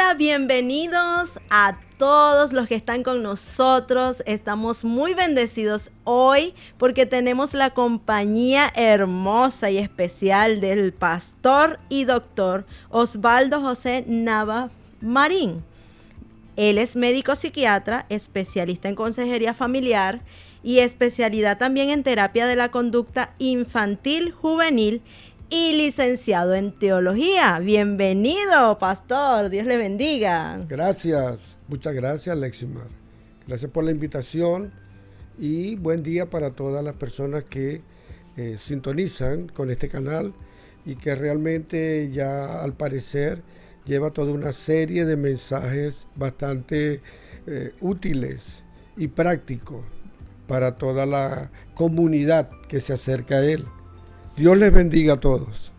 Hola, bienvenidos a todos los que están con nosotros. Estamos muy bendecidos hoy porque tenemos la compañía hermosa y especial del pastor y doctor Osvaldo José Nava Marín. Él es médico psiquiatra, especialista en consejería familiar y especialidad también en terapia de la conducta infantil, juvenil y licenciado en teología. Bienvenido, pastor. Dios le bendiga. Gracias. Muchas gracias, Leximar. Gracias por la invitación y buen día para todas las personas que sintonizan con este canal y que realmente ya al parecer lleva toda una serie de mensajes bastante útiles y prácticos para toda la comunidad que se acerca a él. Dios les bendiga a todos.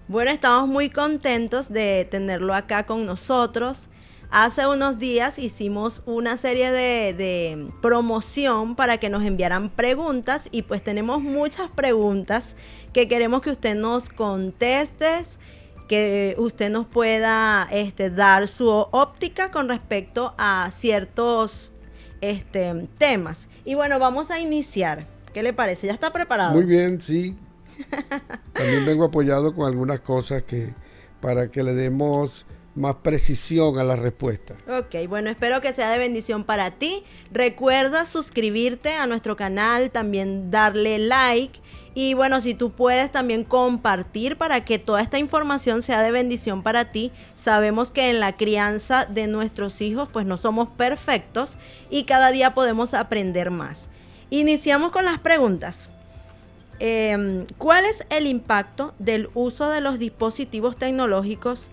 Bueno, estamos muy contentos de tenerlo acá con nosotros. Hace unos días hicimos una serie de promoción para que nos enviaran preguntas y pues tenemos muchas preguntas que queremos que usted nos conteste, que usted nos pueda dar su óptica con respecto a ciertos temas. Y bueno, vamos a iniciar. ¿Qué le parece? ¿Ya está preparado? Muy bien, sí. También vengo apoyado con algunas cosas para que le demos más precisión a la respuesta. Ok, bueno, espero que sea de bendición para ti. Recuerda suscribirte a nuestro canal, también darle like y bueno, si tú puedes también compartir para que toda esta información sea de bendición para ti. Sabemos que en la crianza de nuestros hijos pues no somos perfectos y cada día podemos aprender más. Iniciamos con las preguntas. ¿Cuál es el impacto del uso de los dispositivos tecnológicos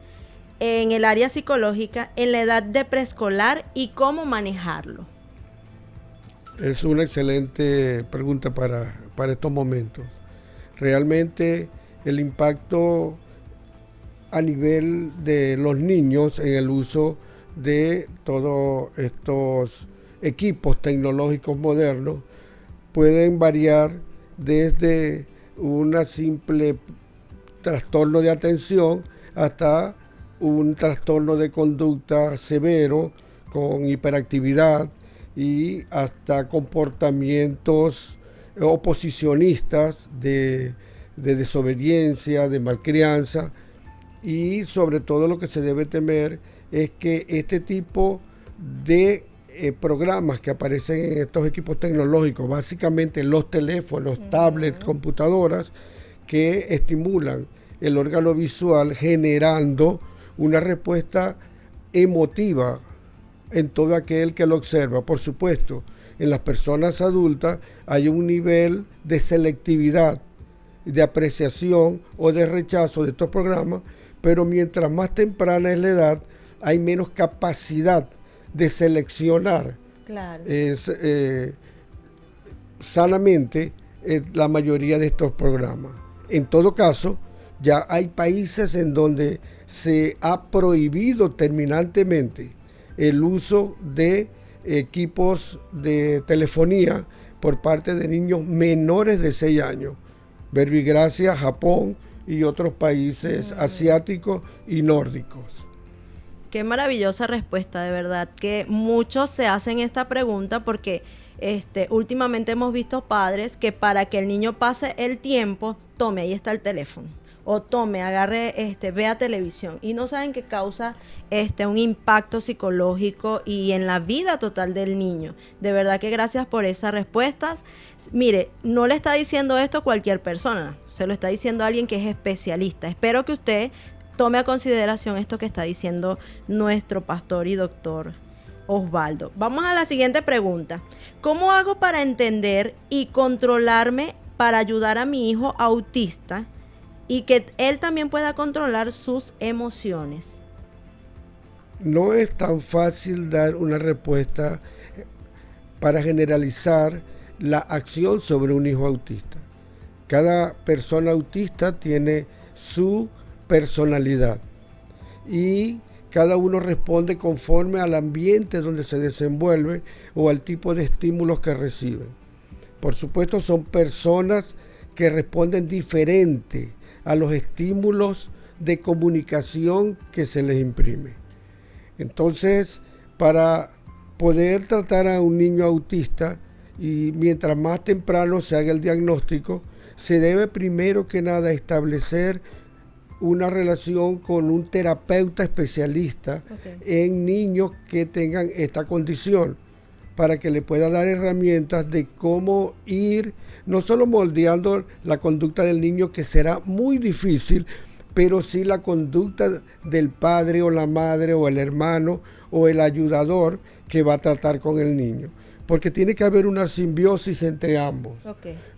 en el área psicológica en la edad de preescolar y cómo manejarlo? Es una excelente pregunta para estos momentos. Realmente el impacto a nivel de los niños en el uso de todos estos equipos tecnológicos modernos pueden variar desde una simple trastorno de atención hasta un trastorno de conducta severo con hiperactividad y hasta comportamientos oposicionistas de desobediencia, de malcrianza, y sobre todo lo que se debe temer es que este tipo de programas que aparecen en estos equipos tecnológicos, básicamente los teléfonos, tablets, computadoras, que estimulan el órgano visual generando una respuesta emotiva en todo aquel que lo observa. Por supuesto, en las personas adultas hay un nivel de selectividad, de apreciación o de rechazo de estos programas, pero mientras más temprana es la edad, hay menos capacidad de seleccionar sanamente la mayoría de estos programas. En todo caso, ya hay países en donde se ha prohibido terminantemente el uso de equipos de telefonía por parte de niños menores de 6 años. Verbigracia, Japón y otros países asiáticos y nórdicos. Qué maravillosa respuesta, de verdad que muchos se hacen esta pregunta porque últimamente hemos visto padres que para que el niño pase el tiempo, tome, ahí está el teléfono, o tome, agarre, vea televisión, y no saben que causa un impacto psicológico y en la vida total del niño. De verdad que gracias por esas respuestas. Mire, no le está diciendo esto cualquier persona, se lo está diciendo alguien que es especialista. Espero que usted tome a consideración esto que está diciendo nuestro pastor y doctor Osvaldo. Vamos a la siguiente pregunta. ¿Cómo hago para entender y controlarme para ayudar a mi hijo autista y que él también pueda controlar sus emociones? No es tan fácil dar una respuesta para generalizar la acción sobre un hijo autista. Cada persona autista tiene su personalidad y cada uno responde conforme al ambiente donde se desenvuelve o al tipo de estímulos que reciben. Por supuesto, son personas que responden diferente a los estímulos de comunicación que se les imprime. Entonces, para poder tratar a un niño autista, y mientras más temprano se haga el diagnóstico, se debe primero que nada establecer una relación con un terapeuta especialista en niños que tengan esta condición, para que le pueda dar herramientas de cómo ir, no solo moldeando la conducta del niño, que será muy difícil, pero sí la conducta del padre o la madre o el hermano o el ayudador que va a tratar con el niño. Porque tiene que haber una simbiosis entre ambos.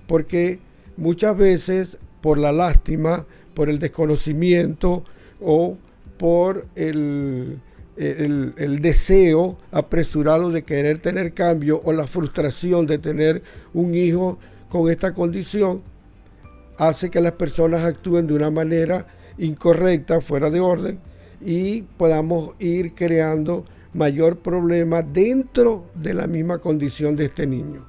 Porque muchas veces, por la lástima, por el desconocimiento o por el deseo apresurado de querer tener cambio, o la frustración de tener un hijo con esta condición, hace que las personas actúen de una manera incorrecta, fuera de orden, y podamos ir creando mayor problema dentro de la misma condición de este niño.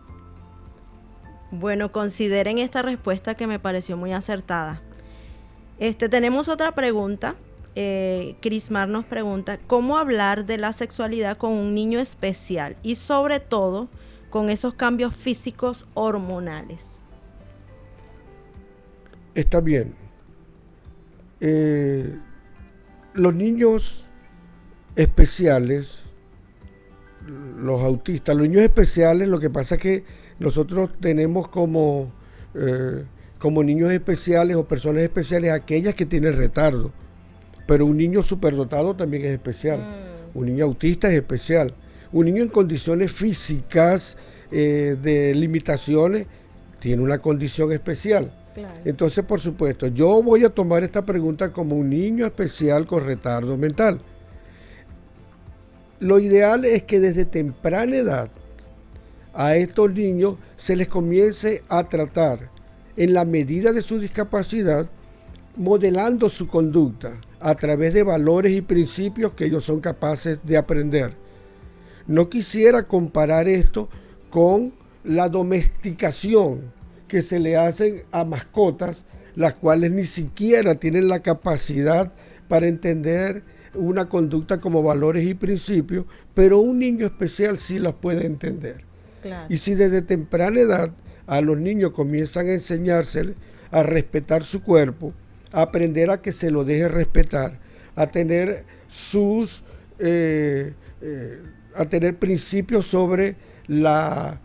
Bueno, consideren esta respuesta, que me pareció muy acertada. Tenemos otra pregunta. Crismar nos pregunta: ¿cómo hablar de la sexualidad con un niño especial y sobre todo con esos cambios físicos hormonales? Está bien. Los niños especiales, los autistas, los niños especiales, lo que pasa es que nosotros tenemos como niños especiales o personas especiales aquellas que tienen retardo, pero un niño superdotado también es especial. Un niño autista es especial. Un niño en condiciones físicas de limitaciones tiene una condición especial. Claro. Entonces, por supuesto, yo voy a tomar esta pregunta como un niño especial con retardo mental. Lo ideal es que desde temprana edad a estos niños se les comience a tratar en la medida de su discapacidad, modelando su conducta a través de valores y principios que ellos son capaces de aprender. No quisiera comparar esto con la domesticación que se le hacen a mascotas, las cuales ni siquiera tienen la capacidad para entender una conducta como valores y principios, pero un niño especial sí las puede entender. Claro. Y si desde temprana edad a los niños comienzan a enseñárseles a respetar su cuerpo, a aprender a que se lo deje respetar, a tener a tener principios sobre la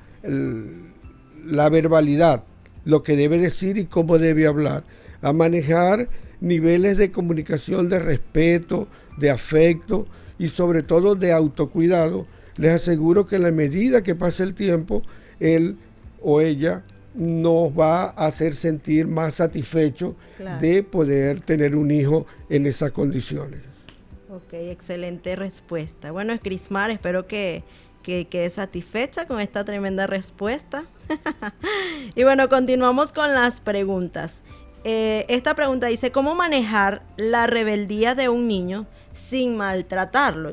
verbalidad, lo que debe decir y cómo debe hablar, a manejar niveles de comunicación, de respeto, de afecto y sobre todo de autocuidado. Les aseguro que en la medida que pase el tiempo, él o ella nos va a hacer sentir más satisfechos, claro, de poder tener un hijo en esas condiciones. Ok, excelente respuesta. Bueno, Crismar, espero que quede satisfecha con esta tremenda respuesta. Y bueno, continuamos con las preguntas. Esta pregunta dice: ¿cómo manejar la rebeldía de un niño sin maltratarlo?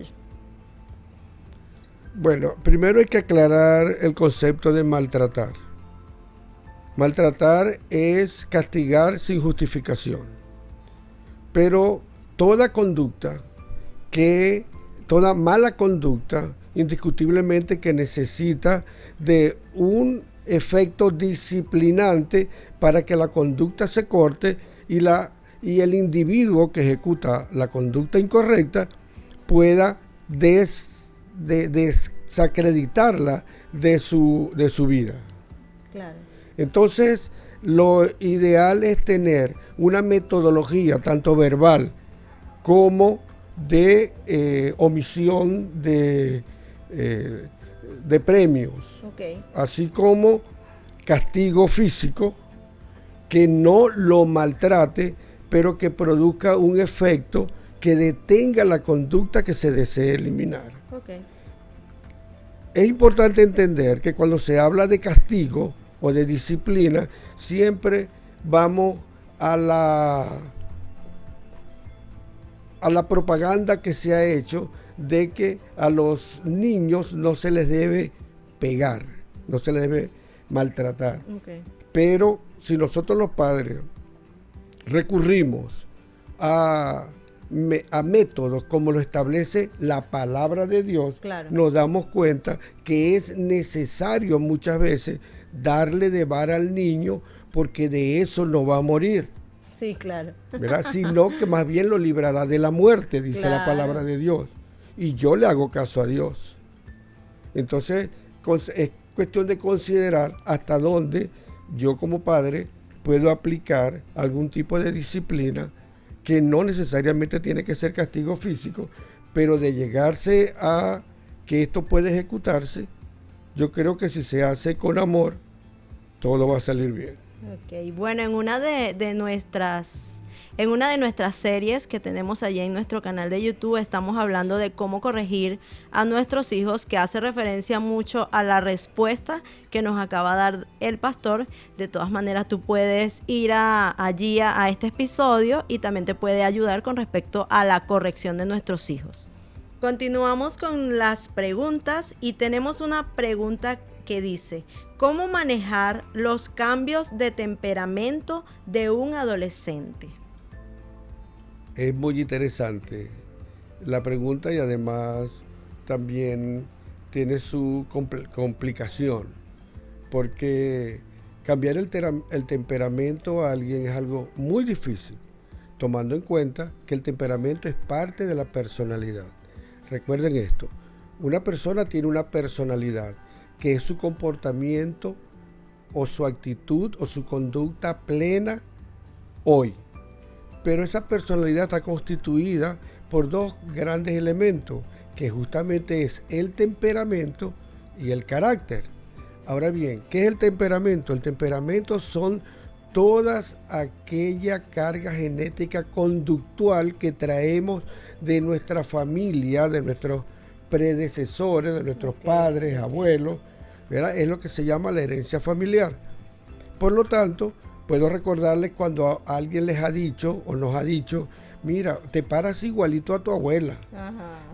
Bueno, primero hay que aclarar el concepto de maltratar. Maltratar es castigar sin justificación. Pero toda mala conducta, indiscutiblemente que necesita de un efecto disciplinante para que la conducta se corte y el individuo que ejecuta la conducta incorrecta pueda desacreditarla de su vida. Claro. Entonces, lo ideal es tener una metodología tanto verbal como de omisión de premios, okay, así como castigo físico que no lo maltrate, pero que produzca un efecto que detenga la conducta que se desee eliminar. Okay. Es importante entender que cuando se habla de castigo o de disciplina, siempre vamos a la propaganda que se ha hecho de que a los niños no se les debe pegar, no se les debe maltratar. Okay. Pero si nosotros los padres recurrimos a a métodos como lo establece la palabra de Dios, Claro. nos damos cuenta que es necesario muchas veces darle de vara al niño, porque de eso no va a morir, Sí, claro. ¿verdad? Sino que más bien lo librará de la muerte, dice la Claro. palabra de Dios. Y yo le hago caso a Dios. Entonces, es cuestión de considerar hasta dónde yo como padre puedo aplicar algún tipo de disciplina, que no necesariamente tiene que ser castigo físico, pero de llegarse a que esto puede ejecutarse, yo creo que si se hace con amor, todo va a salir bien. Ok, bueno, en una de nuestras series que tenemos allí en nuestro canal de YouTube, estamos hablando de cómo corregir a nuestros hijos, que hace referencia mucho a la respuesta que nos acaba de dar el pastor. De todas maneras, tú puedes ir allí a este episodio y también te puede ayudar con respecto a la corrección de nuestros hijos. Continuamos con las preguntas y tenemos una pregunta que dice: ¿cómo manejar los cambios de temperamento de un adolescente? Es muy interesante la pregunta, y además también tiene su complicación, porque cambiar el temperamento a alguien es algo muy difícil, tomando en cuenta que el temperamento es parte de la personalidad. Recuerden esto: una persona tiene una personalidad, que es su comportamiento o su actitud o su conducta plena hoy. Pero esa personalidad está constituida por dos grandes elementos, que justamente es el temperamento y el carácter. Ahora bien, ¿qué es el temperamento? El temperamento son todas aquella carga genética conductual que traemos de nuestra familia, de nuestros predecesores, de nuestros padres, abuelos, ¿verdad? Es lo que se llama la herencia familiar. Por lo tanto, puedo recordarles cuando alguien les ha dicho o nos ha dicho: mira, te paras igualito a tu abuela,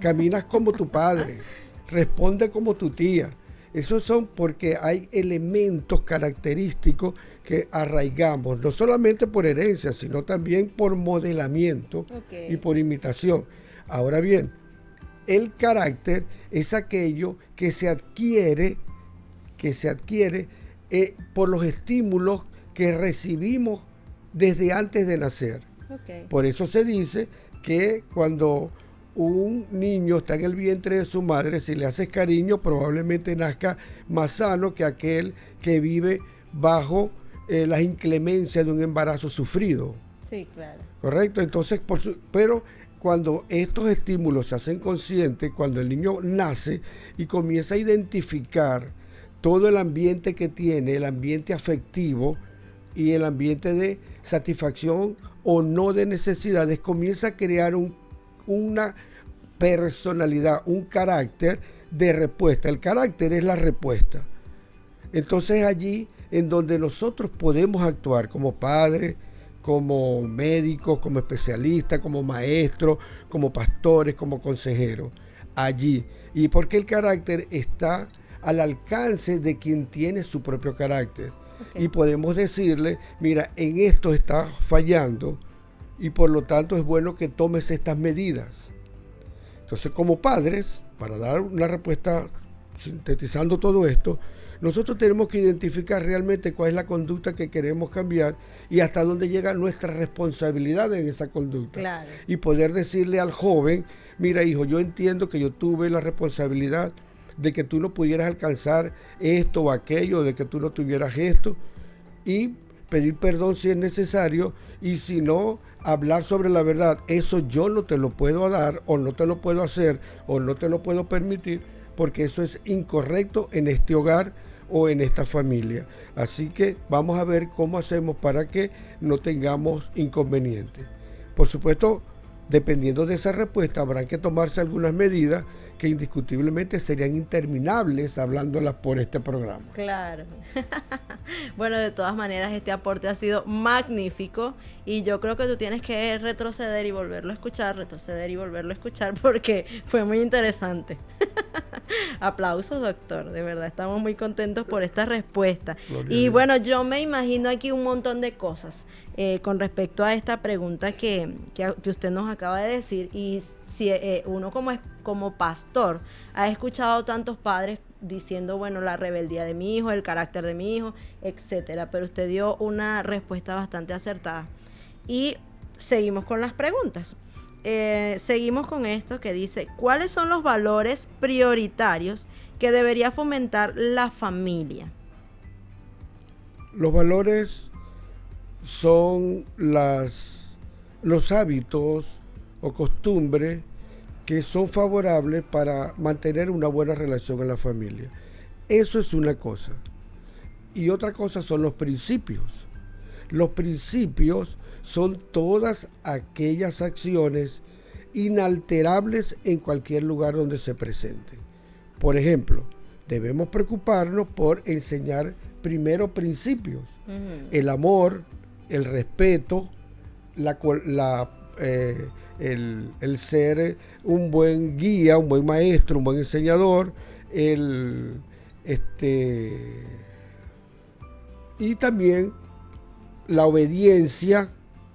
caminas como tu padre, responde como tu tía. Esos son porque hay elementos característicos que arraigamos, no solamente por herencia, sino también por modelamiento y por imitación. Ahora bien, el carácter es aquello que se adquiere por los estímulos que recibimos desde antes de nacer. Por eso se dice que cuando un niño está en el vientre de su madre, si le haces cariño, probablemente nazca más sano que aquel que vive bajo las inclemencias de un embarazo sufrido. Sí, claro. ¿Correcto? Entonces, pero cuando estos estímulos se hacen conscientes, cuando el niño nace y comienza a identificar todo el ambiente que tiene, el ambiente afectivo y el ambiente de satisfacción o no de necesidades, comienza a crear una personalidad, un carácter de respuesta. El carácter es la respuesta. Entonces allí en donde nosotros podemos actuar como padres, como médicos, como especialistas, como maestros, como pastores, como consejeros. Allí. Y porque el carácter está al alcance de quien tiene su propio carácter. Y podemos decirle: mira, en esto está fallando y por lo tanto es bueno que tomes estas medidas. Entonces, como padres, para dar una respuesta sintetizando todo esto, nosotros tenemos que identificar realmente cuál es la conducta que queremos cambiar y hasta dónde llega nuestra responsabilidad en esa conducta. Claro. Y poder decirle al joven: mira, hijo, yo entiendo que yo tuve la responsabilidad de que tú no pudieras alcanzar esto o aquello, de que tú no tuvieras esto, y pedir perdón si es necesario, y si no, hablar sobre la verdad. Eso yo no te lo puedo dar, o no te lo puedo hacer, o no te lo puedo permitir, porque eso es incorrecto en este hogar o en esta familia. Así que vamos a ver cómo hacemos para que no tengamos inconvenientes. Por supuesto, dependiendo de esa respuesta, habrán que tomarse algunas medidas que indiscutiblemente serían interminables hablándolas por este programa. Claro. Bueno, de todas maneras, este aporte ha sido magnífico y yo creo que tú tienes que retroceder y volverlo a escuchar, porque fue muy interesante. Aplausos, doctor. De verdad, estamos muy contentos por esta respuesta. Gloria a Y Dios. bueno, yo me imagino aquí un montón de cosas con respecto a esta pregunta que usted nos acaba de decir. Y si uno como pastor ha escuchado tantos padres diciendo, bueno, la rebeldía de mi hijo, el carácter de mi hijo, etcétera. Pero usted dio una respuesta bastante acertada. Y seguimos con las preguntas. Seguimos con esto que dice, ¿cuáles son los valores prioritarios que debería fomentar la familia? Los valores son los hábitos o costumbres que son favorables para mantener una buena relación en la familia. Eso es una cosa. Y otra cosa son los principios. Los principios son todas aquellas acciones inalterables en cualquier lugar donde se presenten. Por ejemplo, debemos preocuparnos por enseñar primero principios. El amor, el respeto, el ser un buen guía, un buen maestro, un buen enseñador, y también la obediencia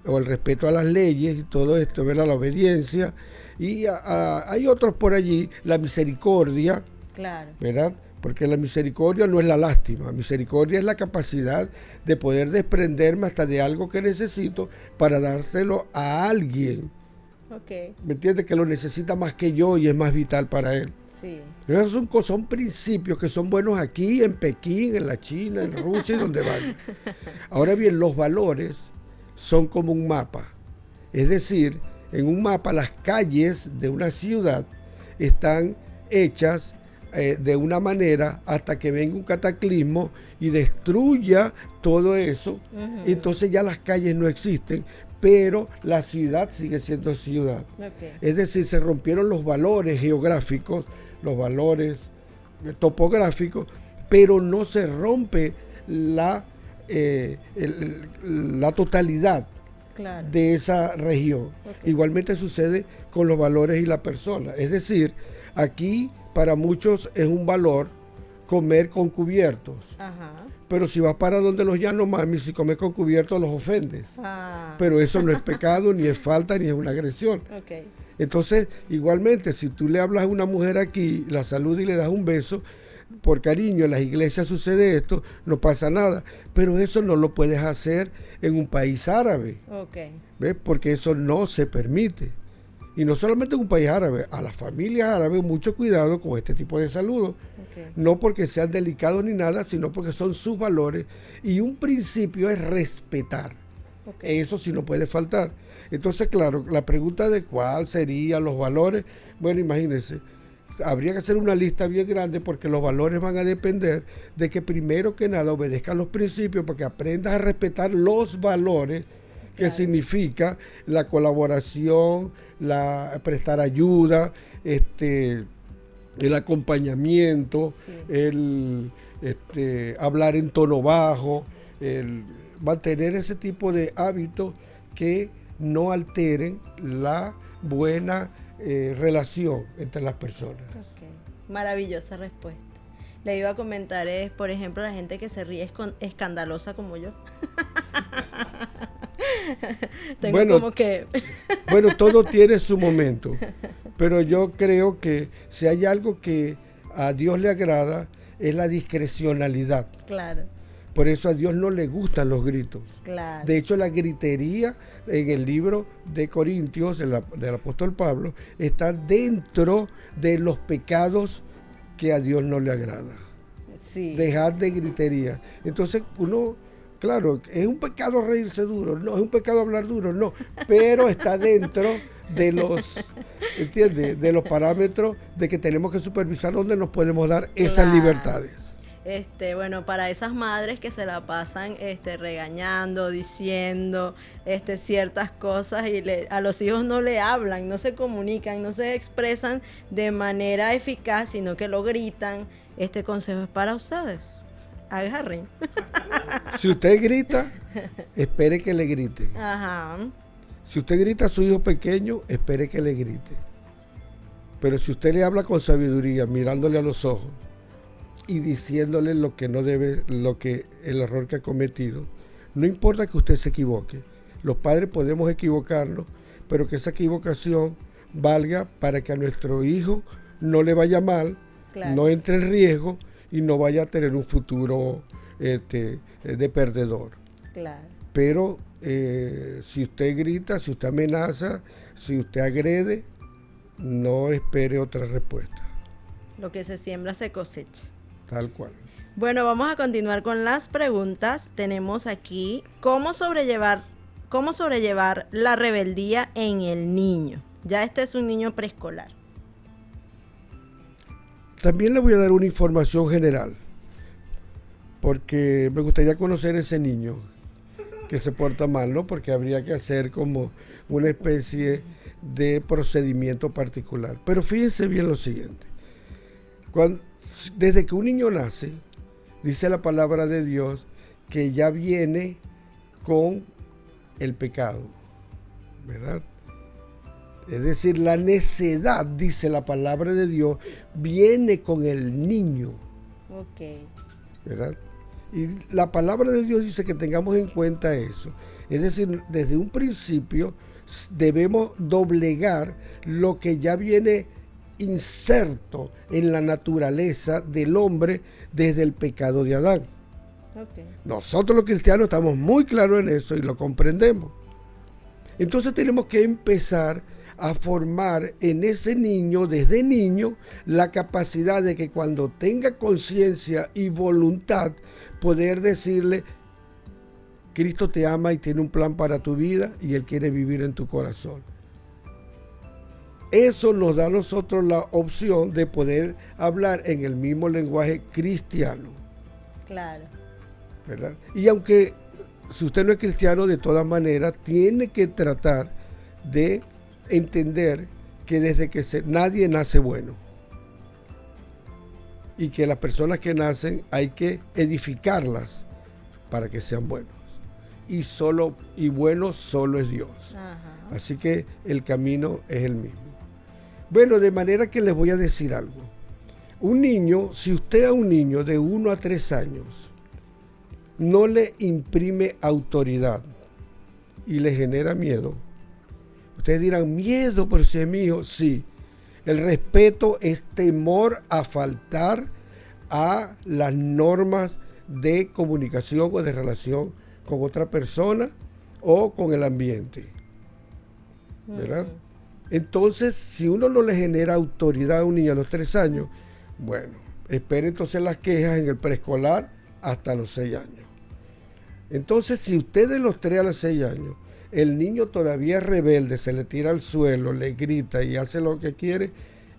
o el respeto a las leyes y todo esto, ¿verdad? La obediencia. Y hay otros por allí, la misericordia, Claro. ¿verdad? Porque la misericordia no es la lástima, misericordia es la capacidad de poder desprenderme hasta de algo que necesito para dárselo a alguien. Ok, ¿Me entiendes? Que lo necesita más que yo y es más vital para él. sí. Esos son principios que son buenos aquí, en Pekín, en la China, en Rusia y donde vayan. Ahora bien, los valores son como un mapa. Es decir, en un mapa las calles de una ciudad están hechas de una manera hasta que venga un cataclismo y destruya todo eso. Entonces ya las calles no existen, pero la ciudad sigue siendo ciudad. Okay. Es decir, se rompieron los valores geográficos, los valores topográficos, pero no se rompe la totalidad Claro. de esa región. Okay. Igualmente sucede con los valores y la persona. Es decir, aquí para muchos es un valor comer con cubiertos. Ajá. Pero si vas para donde los Yanomami, si comes con cubiertos los ofendes. Ah. Pero eso no es pecado, ni es falta, ni es una agresión. Ok. Entonces, igualmente, si tú le hablas a una mujer aquí, la saludas y le das un beso, por cariño, en las iglesias sucede esto, no pasa nada. Pero eso no lo puedes hacer en un país árabe, Ok. ¿ves? Porque eso no se permite. Y no solamente en un país árabe, a las familias árabes mucho cuidado con este tipo de saludos. Okay. No porque sean delicados ni nada, sino porque son sus valores. Y un principio es respetar. Okay. Eso sí no puede faltar. Entonces, claro, la pregunta de cuál serían los valores, bueno, imagínense, habría que hacer una lista bien grande porque los valores van a depender de que primero que nada obedezcan los principios, porque aprendas a respetar los valores, que Claro. significa la colaboración, prestar ayuda, el acompañamiento, Sí. hablar en tono bajo, el mantener ese tipo de hábitos que no alteren la buena relación entre las personas. Ok. Maravillosa respuesta. Le iba a comentar es, por ejemplo, la gente que se ríe escandalosa como yo. Tengo Bueno, como que... Bueno, todo tiene su momento, pero yo creo que si hay algo que a Dios le agrada es la discrecionalidad. Claro, Por eso a Dios no le gustan los gritos. claro. De hecho, la gritería en el libro de Corintios, del apóstol Pablo, está dentro de los pecados que a Dios no le agrada. Sí. Dejar de gritería. Entonces uno, claro, es un pecado reírse duro, no, es un pecado hablar duro, no, pero está dentro de los, ¿entiendes? De los parámetros de que tenemos que supervisar dónde nos podemos dar esas Claro. libertades. Bueno, para esas madres que se la pasan regañando, diciendo ciertas cosas y a los hijos no le hablan, no se comunican, no se expresan de manera eficaz, sino que lo gritan, este consejo es para ustedes. Agarren. Si usted grita, espere que le griten. Ajá. Si usted grita a su hijo pequeño, espere que le grite. Pero si usted le habla con sabiduría, mirándole a los ojos y diciéndole lo que no debe, el error que ha cometido, no importa que usted se equivoque. Los padres podemos equivocarnos, pero que esa equivocación valga para que a nuestro hijo no le vaya mal, claro, no entre en riesgo y no vaya a tener un futuro de perdedor. Claro. Pero si usted grita, si usted amenaza, si usted agrede, no espere otra respuesta. Lo que se siembra se cosecha. Tal cual. Bueno, vamos a continuar con las preguntas. Tenemos aquí cómo sobrellevar la rebeldía en el niño. Ya este es un niño preescolar. También le voy a dar una información general, porque me gustaría conocer ese niño que se porta mal, ¿no? Porque habría que hacer como una especie de procedimiento particular. Pero fíjense bien lo siguiente. Desde que un niño nace, dice la palabra de Dios que ya viene con el pecado, ¿verdad? Es decir, la necedad, dice la palabra de Dios, viene con el niño. Ok. ¿Verdad? Y la palabra de Dios dice que tengamos en cuenta eso. Es decir, desde un principio debemos doblegar lo que ya viene inserto en la naturaleza del hombre desde el pecado de Adán. Okay. Nosotros los cristianos estamos muy claros en eso y lo comprendemos. Entonces tenemos que empezar a formar en ese niño, desde niño, la capacidad de que cuando tenga conciencia y voluntad, poder decirle: Cristo te ama y tiene un plan para tu vida y Él quiere vivir en tu corazón. Eso nos da a nosotros la opción de poder hablar en el mismo lenguaje cristiano. Claro. ¿Verdad? Y aunque si usted no es cristiano, de todas maneras, tiene que tratar de entender que desde que nadie nace bueno. Y que las personas que nacen hay que edificarlas para que sean buenos. Y bueno solo es Dios. Ajá. Así que el camino es el mismo. Bueno, de manera que les voy a decir algo. Un niño, si usted a un niño de 1 a 3 años no le imprime autoridad y le genera miedo, ustedes dirán: miedo por si es mi hijo. Sí, el respeto es temor a faltar a las normas de comunicación o de relación con otra persona o con el ambiente, ¿verdad? Entonces, si uno no le genera autoridad a un niño a los 3 años, bueno, espere entonces las quejas en el preescolar hasta los 6 años. Entonces, si usted de los 3 a los 6 años, el niño todavía es rebelde, se le tira al suelo, le grita y hace lo que quiere,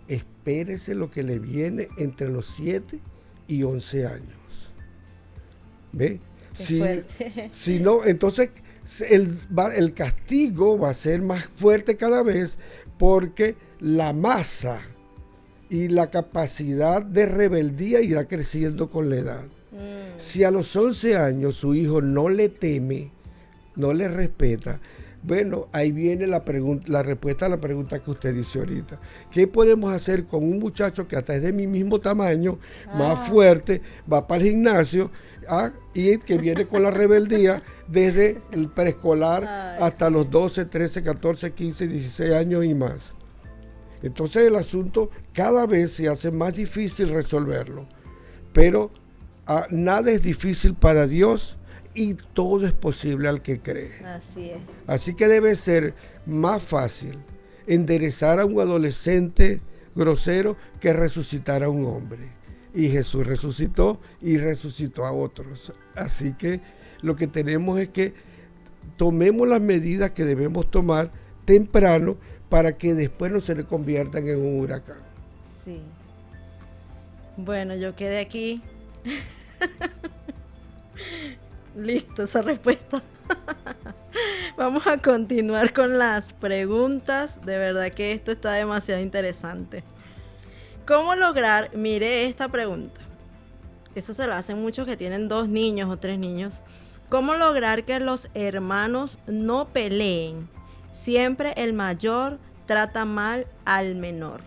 espérese lo que le viene entre los 7 y 11 años. ¿Ve? Si no, entonces el castigo va a ser más fuerte cada vez, porque la masa y la capacidad de rebeldía irá creciendo con la edad. Si a los 11 años su hijo no le teme, no le respeta, bueno, ahí viene la respuesta a la pregunta que usted dice ahorita. ¿Qué podemos hacer con un muchacho que hasta es de mi mismo tamaño, más fuerte, va para el gimnasio, y que viene con la rebeldía desde el preescolar hasta los 12, 13, 14, 15, 16 años y más? Entonces el asunto cada vez se hace más difícil resolverlo, pero nada es difícil para Dios y todo es posible al que cree. Así es. Así que debe ser más fácil enderezar a un adolescente grosero que resucitar a un hombre. Y Jesús resucitó y resucitó a otros. Así que lo que tenemos es que tomemos las medidas que debemos tomar temprano para que después no se le conviertan en un huracán. Sí. Bueno, yo quedé aquí. Listo, esa respuesta. Vamos a continuar con las preguntas. De verdad que esto está demasiado interesante. ¿Cómo lograr? Mire esta pregunta. Eso se la hacen muchos que tienen 2 niños o 3 niños. ¿Cómo lograr que los hermanos no peleen? Siempre el mayor trata mal al menor.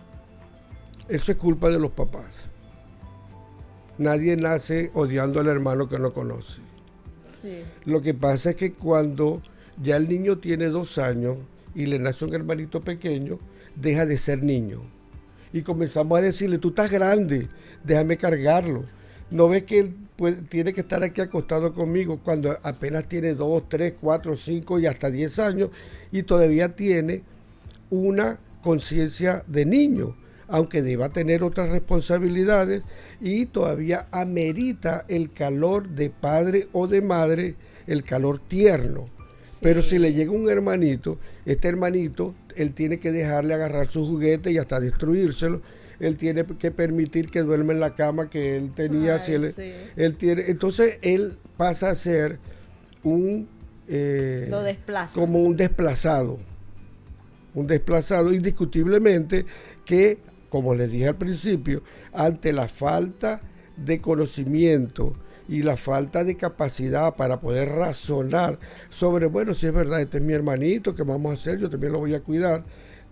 Eso es culpa de los papás. Nadie nace odiando al hermano que no conoce. Sí. Lo que pasa es que cuando ya el niño tiene 2 años y le nace un hermanito pequeño, deja de ser niño. Y comenzamos a decirle, tú estás grande, déjame cargarlo. ¿No ves que él tiene que estar aquí acostado conmigo cuando apenas tiene 2, 3, 4, 5 y hasta 10 años y todavía tiene una conciencia de niño, aunque deba tener otras responsabilidades y todavía amerita el calor de padre o de madre, el calor tierno? Sí. Pero si le llega un hermanito, este hermanito, él tiene que dejarle agarrar su juguete y hasta destruírselo. Él tiene que permitir que duerma en la cama que él tenía. Ay, si él, sí. él tiene, entonces él pasa a ser lo desplaza. Como un desplazado indiscutiblemente que, como les dije al principio, ante la falta de conocimiento y la falta de capacidad para poder razonar sobre, bueno, si es verdad, este es mi hermanito, ¿qué vamos a hacer? Yo también lo voy a cuidar.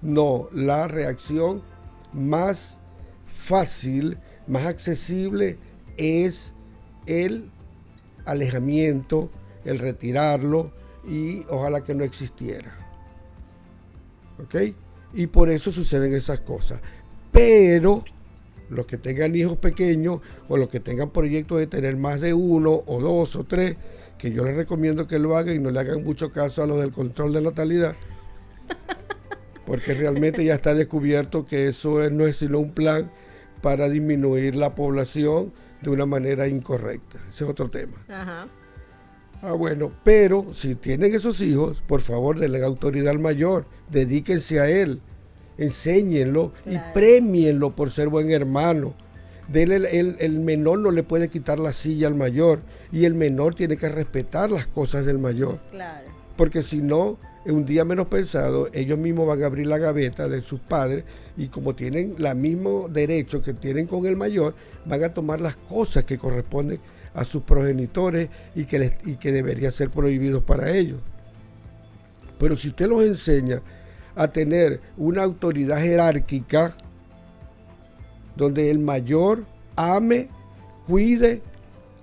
No, la reacción más fácil, más accesible es el alejamiento, el retirarlo y ojalá que no existiera. ¿Ok? Y por eso suceden esas cosas. Pero los que tengan hijos pequeños o los que tengan proyectos de tener más de 1 o 2 o 3, que yo les recomiendo que lo hagan y no le hagan mucho caso a los del control de natalidad, porque realmente ya está descubierto que eso no es sino un plan para disminuir la población de una manera incorrecta. Ese es otro tema. Ajá. Bueno, pero si tienen esos hijos, por favor, denle autoridad al mayor, dedíquense a él, enséñenlo, claro, y premienlo por ser buen hermano. El menor no le puede quitar la silla al mayor y el menor tiene que respetar las cosas del mayor. Claro. Porque si no, en un día menos pensado, ellos mismos van a abrir la gaveta de sus padres y como tienen el mismo derecho que tienen con el mayor, van a tomar las cosas que corresponden a sus progenitores y que deberían ser prohibidos para ellos. Pero si usted los enseña a tener una autoridad jerárquica donde el mayor ame, cuide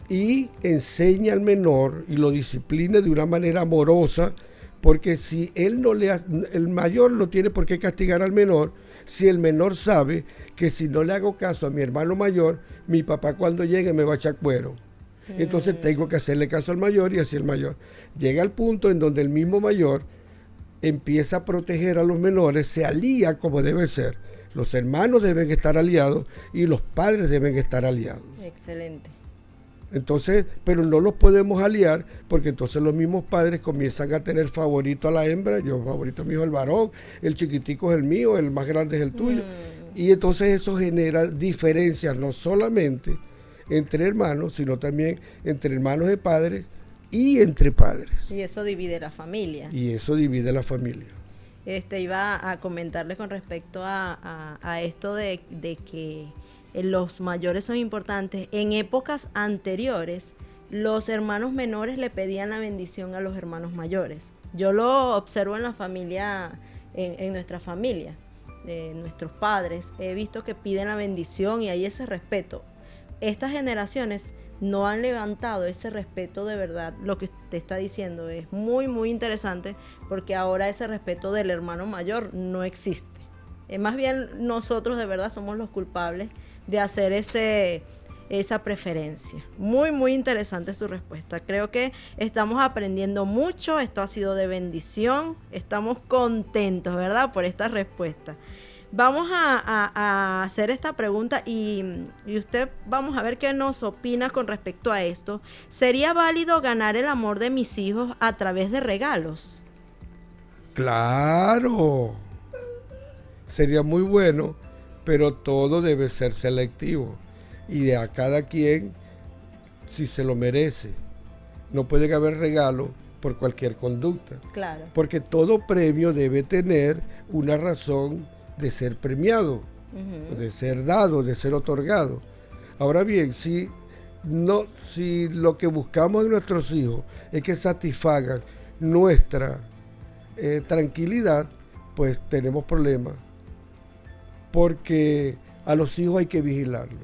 y enseñe al menor y lo discipline de una manera amorosa, porque si él no le el mayor no tiene por qué castigar al menor, si el menor sabe que si no le hago caso a mi hermano mayor, mi papá cuando llegue me va a echar cuero. Entonces tengo que hacerle caso al mayor y así el mayor llega al punto en donde el mismo mayor empieza a proteger a los menores, se alía como debe ser. Los hermanos deben estar aliados y los padres deben estar aliados. Excelente. Entonces, pero no los podemos aliar porque entonces los mismos padres comienzan a tener favorito a la hembra. Yo favorito a mi hijo el varón, el chiquitico es el mío, el más grande es el tuyo. Y entonces eso genera diferencias no solamente entre hermanos, sino también entre hermanos de padres y entre padres. Y eso divide la familia. Iba a comentarles con respecto a esto de que los mayores son importantes. En épocas anteriores, los hermanos menores le pedían la bendición a los hermanos mayores. Yo lo observo en la familia, en nuestra familia, nuestros padres. He visto que piden la bendición y hay ese respeto. Estas generaciones no han levantado ese respeto de verdad. Lo que usted está diciendo es muy, muy interesante porque ahora ese respeto del hermano mayor no existe. Más bien nosotros de verdad somos los culpables de hacer esa preferencia. Muy, muy interesante su respuesta. Creo que estamos aprendiendo mucho. Esto ha sido de bendición. Estamos contentos, ¿verdad?, por esta respuesta. Vamos a hacer esta pregunta y usted vamos a ver qué nos opina con respecto a esto. ¿Sería válido ganar el amor de mis hijos a través de regalos? ¡Claro! Sería muy bueno, pero todo debe ser selectivo y a cada quien si se lo merece. No puede haber regalo por cualquier conducta. Claro. Porque todo premio debe tener una razón de ser premiado, de ser dado, de ser otorgado. Ahora bien, si lo que buscamos en nuestros hijos es que satisfagan nuestra tranquilidad, pues tenemos problemas. Porque a los hijos hay que vigilarlos.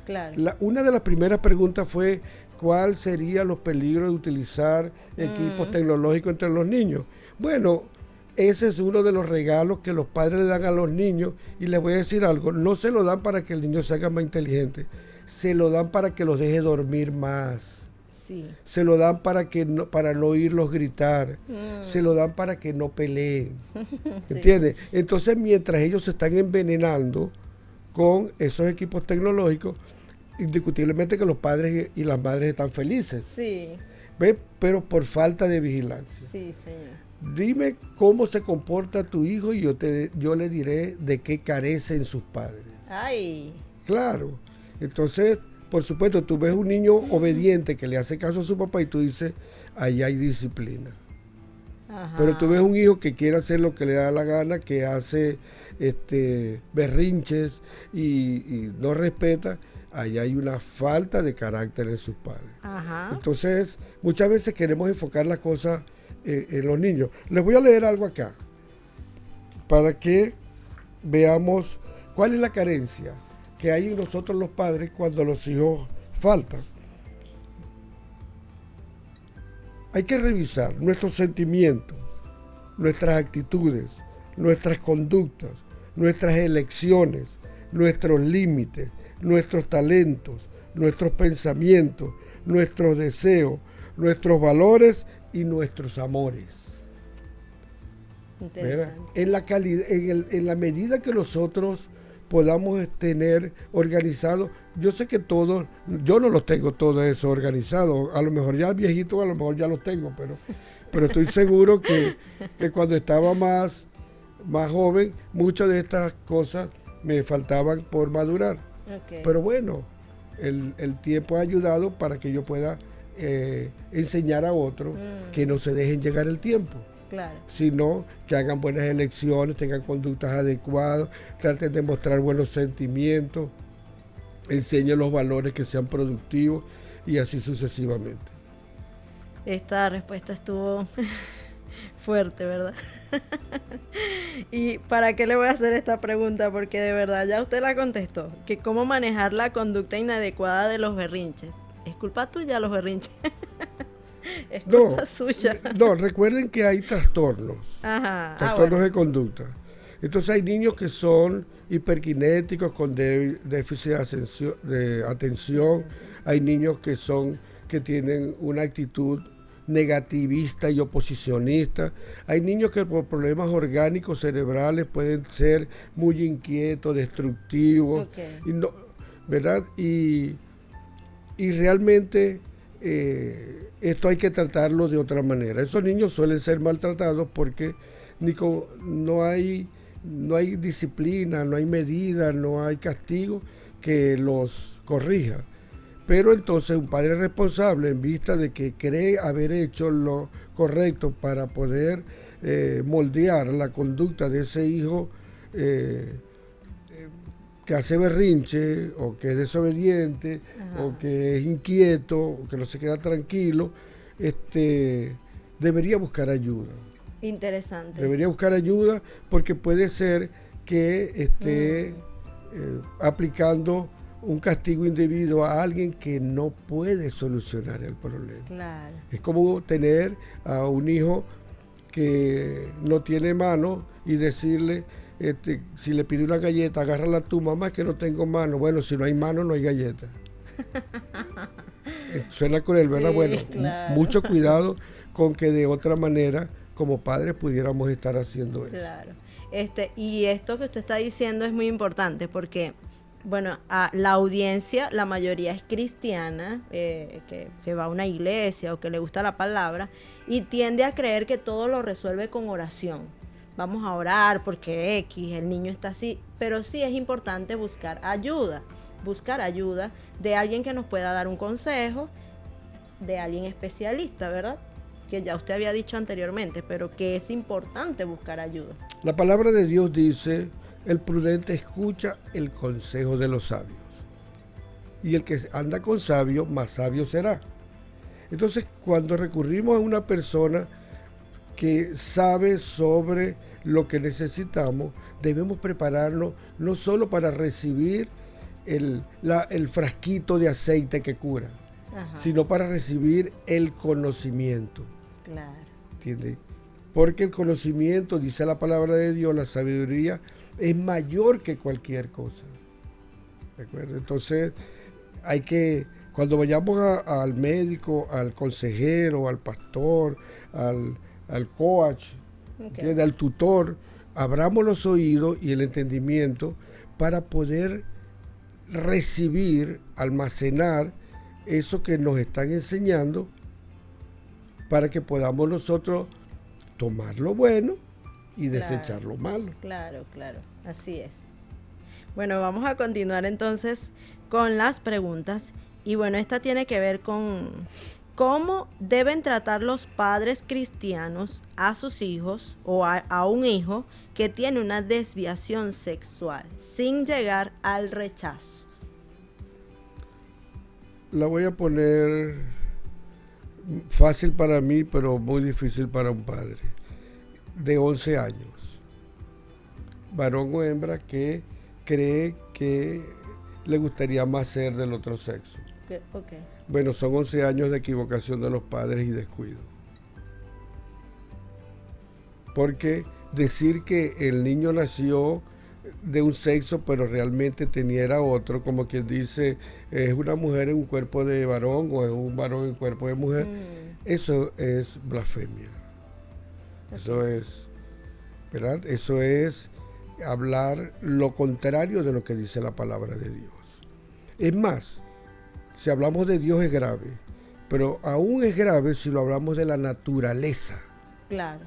Claro. Una de las primeras preguntas fue, ¿cuál serían los peligros de utilizar equipos tecnológicos entre los niños? Bueno, ese es uno de los regalos que los padres le dan a los niños, y les voy a decir algo, no se lo dan para que el niño se haga más inteligente, se lo dan para que los deje dormir más. Sí. Se lo dan para no oírlos gritar, se lo dan para que no peleen, ¿entiendes? Entonces, mientras ellos se están envenenando con esos equipos tecnológicos, indiscutiblemente que los padres y las madres están felices. Sí. ¿Ves? Pero por falta de vigilancia. Sí, señor. Dime cómo se comporta tu hijo y yo le diré de qué carecen sus padres. Ay. Claro. Entonces, por supuesto, tú ves un niño obediente que le hace caso a su papá y tú dices, ahí hay disciplina. Ajá. Pero tú ves un hijo que quiere hacer lo que le da la gana, que hace berrinches y no respeta, ahí hay una falta de carácter en sus padres. Ajá. Entonces, muchas veces queremos enfocar las cosas en los niños. Les voy a leer algo acá para que veamos cuál es la carencia que hay en nosotros los padres cuando los hijos faltan. Hay que revisar nuestros sentimientos, nuestras actitudes, nuestras conductas, nuestras elecciones, nuestros límites, nuestros talentos, nuestros pensamientos, nuestros deseos, nuestros valores y nuestros amores. Interesante. En la medida que nosotros podamos tener organizado, yo sé que todos, yo no los tengo todo eso organizado, a lo mejor ya viejito, a lo mejor ya los tengo, pero estoy seguro que cuando estaba más joven, muchas de estas cosas me faltaban por madurar. Okay. Pero bueno, el tiempo ha ayudado para que yo pueda enseñar a otros que no se dejen llegar el tiempo. Claro. Sino que hagan buenas elecciones, tengan conductas adecuadas, traten de mostrar buenos sentimientos, enseñen los valores que sean productivos y así sucesivamente. Esta respuesta estuvo fuerte, ¿verdad? ¿Y para qué le voy a hacer esta pregunta? Porque de verdad ya usted la contestó, que cómo manejar la conducta inadecuada de los berrinches. ¿Es culpa tuya los berrinches? Es culpa suya. No, recuerden que hay trastornos. Ajá. Trastornos de conducta. Entonces hay niños que son hiperkinéticos con déficit de atención. Hay niños que tienen una actitud negativista y oposicionista. Hay niños que por problemas orgánicos cerebrales pueden ser muy inquietos, destructivos. Okay. ¿Verdad? Y realmente esto hay que tratarlo de otra manera. Esos niños suelen ser maltratados porque no hay disciplina, no hay medida, no hay castigo que los corrija. Pero entonces un padre responsable, en vista de que cree haber hecho lo correcto para poder moldear la conducta de ese hijo que hace berrinche, o que es desobediente, o que es inquieto, o que no se queda tranquilo, debería buscar ayuda. Interesante. Debería buscar ayuda porque puede ser que esté aplicando un castigo indebido a alguien que no puede solucionar el problema. Claro. Es como tener a un hijo que no tiene mano y decirle, si le pide una galleta, agárrala tú, mamá, que no tengo mano. Bueno, si no hay mano, no hay galleta. Suena cruel, ¿verdad? Sí, bueno, claro. Mucho cuidado con que de otra manera, como padres, pudiéramos estar haciendo eso. Claro. Y esto que usted está diciendo es muy importante porque, bueno, la audiencia, la mayoría es cristiana, que va a una iglesia o que le gusta la palabra, y tiende a creer que todo lo resuelve con oración. Vamos a orar porque el niño está así, pero sí es importante buscar ayuda de alguien que nos pueda dar un consejo, de alguien especialista, ¿verdad? Que ya usted había dicho anteriormente, pero que es importante buscar ayuda. La palabra de Dios dice, el prudente escucha el consejo de los sabios, y el que anda con sabio, más sabio será. Entonces, cuando recurrimos a una persona que sabe sobre lo que necesitamos, debemos prepararnos no solo para recibir el frasquito de aceite que cura, Ajá. sino para recibir el conocimiento. Claro. ¿Entiendes? Porque el conocimiento, dice la palabra de Dios, la sabiduría, es mayor que cualquier cosa. ¿De acuerdo? Entonces, hay que, cuando vayamos al médico, al consejero, al pastor, al coach, Okay. al tutor, abramos los oídos y el entendimiento para poder recibir, almacenar eso que nos están enseñando, para que podamos nosotros tomar lo bueno y desechar lo malo. Claro, claro, así es. Bueno, vamos a continuar entonces con las preguntas. Y bueno, esta tiene que ver con cómo deben tratar los padres cristianos a sus hijos o a un hijo que tiene una desviación sexual sin llegar al rechazo. La voy a poner fácil para mí, pero muy difícil para un padre. De 11 años. Varón o hembra que cree que le gustaría más ser del otro sexo. Okay. Bueno, son 11 años de equivocación de los padres y descuido. Porque decir que el niño nació de un sexo, pero realmente tenía otro, como quien dice, es una mujer en un cuerpo de varón o es un varón en un cuerpo de mujer, eso es blasfemia. Okay. Eso es, ¿verdad? Eso es hablar lo contrario de lo que dice la palabra de Dios. Es más, si hablamos de Dios es grave, pero aún es grave si lo hablamos de la naturaleza. Claro.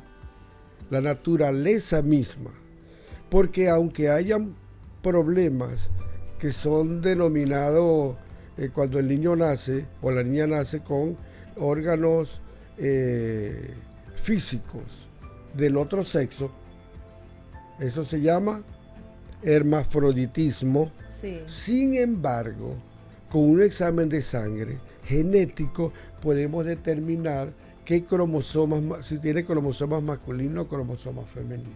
La naturaleza misma. Porque aunque hayan problemas que son denominados cuando el niño nace o la niña nace con órganos físicos del otro sexo, eso se llama hermafroditismo. Sí. Sin embargo, con un examen de sangre genético podemos determinar qué cromosomas, si tiene cromosomas masculinos o cromosomas femeninos.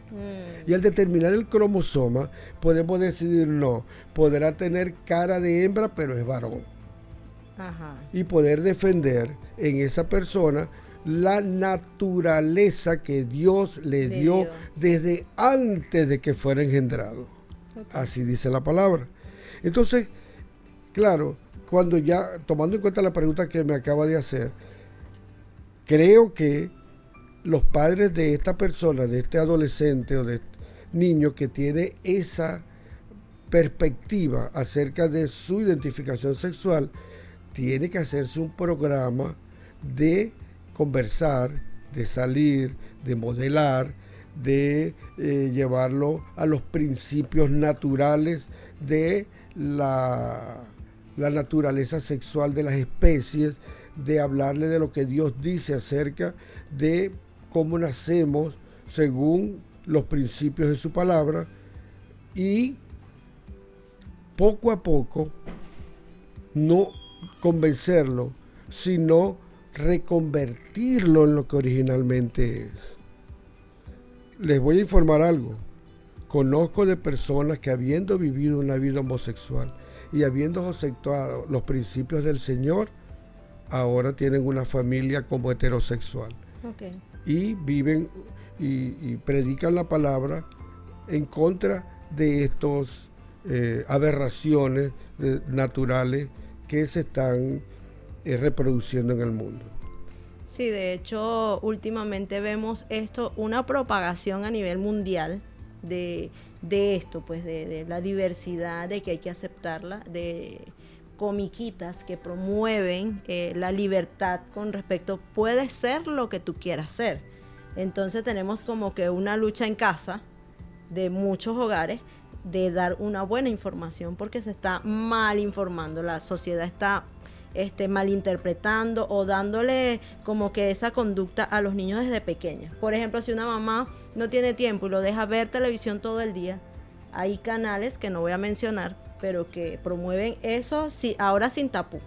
Y al determinar el cromosoma, podemos decidir, no, podrá tener cara de hembra, pero es varón. Ajá. Y poder defender en esa persona la naturaleza que Dios le dio desde antes de que fuera engendrado. Okay. Así dice la palabra. Entonces, claro, cuando ya, tomando en cuenta la pregunta que me acaba de hacer, creo que los padres de esta persona, de este adolescente o de este niño que tiene esa perspectiva acerca de su identificación sexual, tiene que hacerse un programa de conversar, de salir, de modelar, de llevarlo a los principios naturales de la naturaleza sexual de las especies, de hablarle de lo que Dios dice acerca de cómo nacemos según los principios de su palabra, y poco a poco no convencerlo, sino reconvertirlo en lo que originalmente es. Les voy a informar algo. Conozco de personas que, habiendo vivido una vida homosexual y habiendo aceptado los principios del Señor, ahora tienen una familia como heterosexual. Okay. Y viven y predican la palabra en contra de estos aberraciones naturales que se están reproduciendo en el mundo. Sí, de hecho, últimamente vemos esto, una propagación a nivel mundial de esto, pues de la diversidad, de que hay que aceptarla, de comiquitas que promueven la libertad con respecto, puedes ser lo que tú quieras ser. Entonces tenemos como que una lucha en casa de muchos hogares de dar una buena información, porque se está mal informando, la sociedad está malinterpretando o dándole como que esa conducta a los niños desde pequeños. Por ejemplo, si una mamá no tiene tiempo y lo deja ver televisión todo el día, hay canales que no voy a mencionar, pero que promueven eso, sí, ahora sin tapú.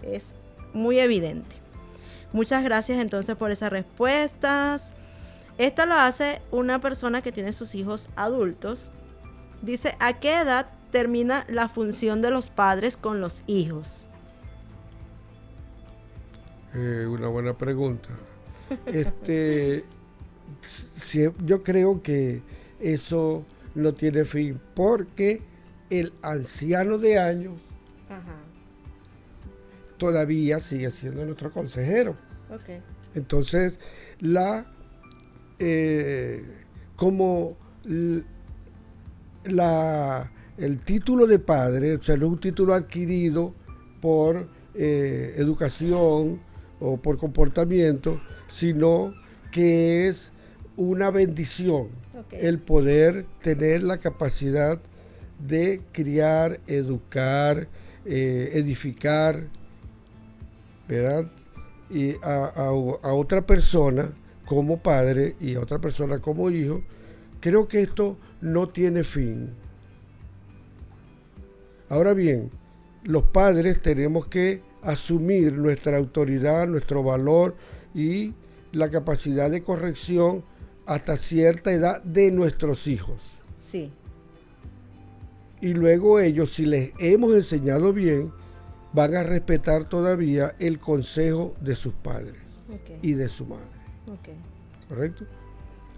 Es muy evidente. Muchas gracias entonces por esas respuestas. Esta lo hace una persona que tiene sus hijos adultos. Dice, ¿a qué edad termina la función de los padres con los hijos? Una buena pregunta. Yo creo que eso no tiene fin, porque el anciano de años todavía sigue siendo nuestro consejero. Okay. Entonces, el título de padre, o sea, no es un título adquirido por educación o por comportamiento, sino que es una bendición, el poder tener la capacidad de criar, educar, edificar, ¿verdad? Y a otra persona como padre y a otra persona como hijo. Creo que esto no tiene fin. Ahora bien, los padres tenemos que asumir nuestra autoridad, nuestro valor y la capacidad de corrección hasta cierta edad de nuestros hijos. Sí. Y luego ellos, si les hemos enseñado bien, van a respetar todavía el consejo de sus padres y de su madre. ¿Correcto?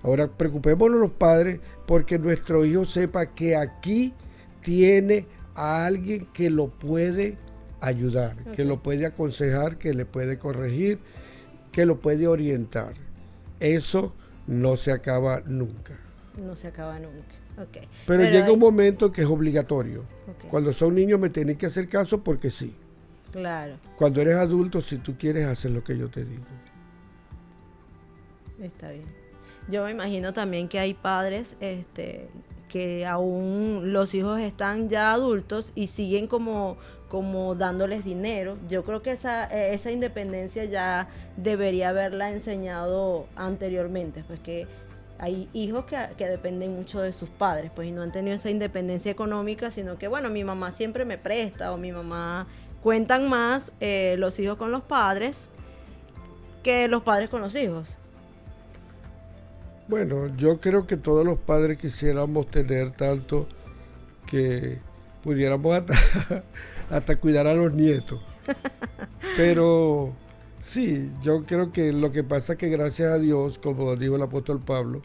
Ahora, preocupémonos los padres porque nuestro hijo sepa que aquí tiene a alguien que lo puede ayudar, que lo puede aconsejar, que le puede corregir, que lo puede orientar. Eso no se acaba nunca. No se acaba nunca. Okay. Pero llega un momento que es obligatorio. Cuando son niños me tienen que hacer caso porque sí. Claro. Cuando eres adulto, si tú quieres hacer lo que yo te digo. Está bien. Yo me imagino también que hay padres que aún los hijos están ya adultos y siguen como dándoles dinero. Yo creo que esa independencia ya debería haberla enseñado anteriormente, pues que hay hijos que dependen mucho de sus padres, pues, y no han tenido esa independencia económica, sino que, bueno, mi mamá siempre me presta, o mi mamá. Cuentan más los hijos con los padres que los padres con los hijos. Bueno, yo creo que todos los padres quisiéramos tener tanto que pudiéramos hasta cuidar a los nietos. Pero sí, yo creo que lo que pasa es que gracias a Dios, como dijo el apóstol Pablo,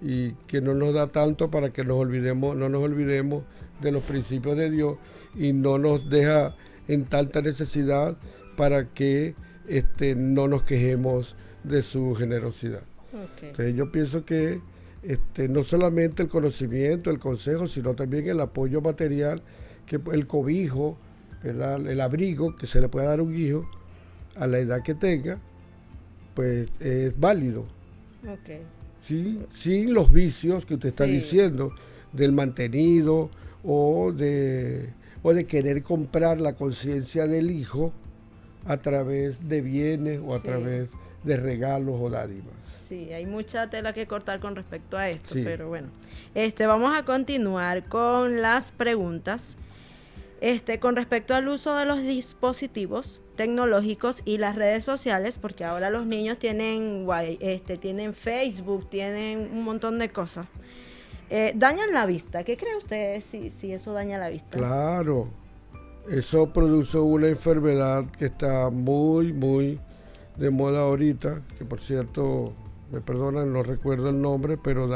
y que no nos da tanto para que no nos olvidemos de los principios de Dios y no nos deja en tanta necesidad para que no nos quejemos de su generosidad. Entonces yo pienso que no solamente el conocimiento, el consejo, sino también el apoyo material, que el cobijo, ¿verdad? El abrigo que se le puede dar a un hijo a la edad que tenga, pues es válido. Sin los vicios que usted está diciendo, del mantenido o de querer comprar la conciencia del hijo a través de bienes o a través de regalos o dádivas. Sí, hay mucha tela que cortar con respecto a esto, pero bueno. Vamos a continuar con las preguntas. Con respecto al uso de los dispositivos tecnológicos y las redes sociales, porque ahora los niños tienen Facebook, tienen un montón de cosas. ¿Dañan la vista? ¿Qué cree usted si eso daña la vista? Claro, eso produce una enfermedad que está muy, muy de moda ahorita, que por cierto, me perdonan, no recuerdo el nombre, pero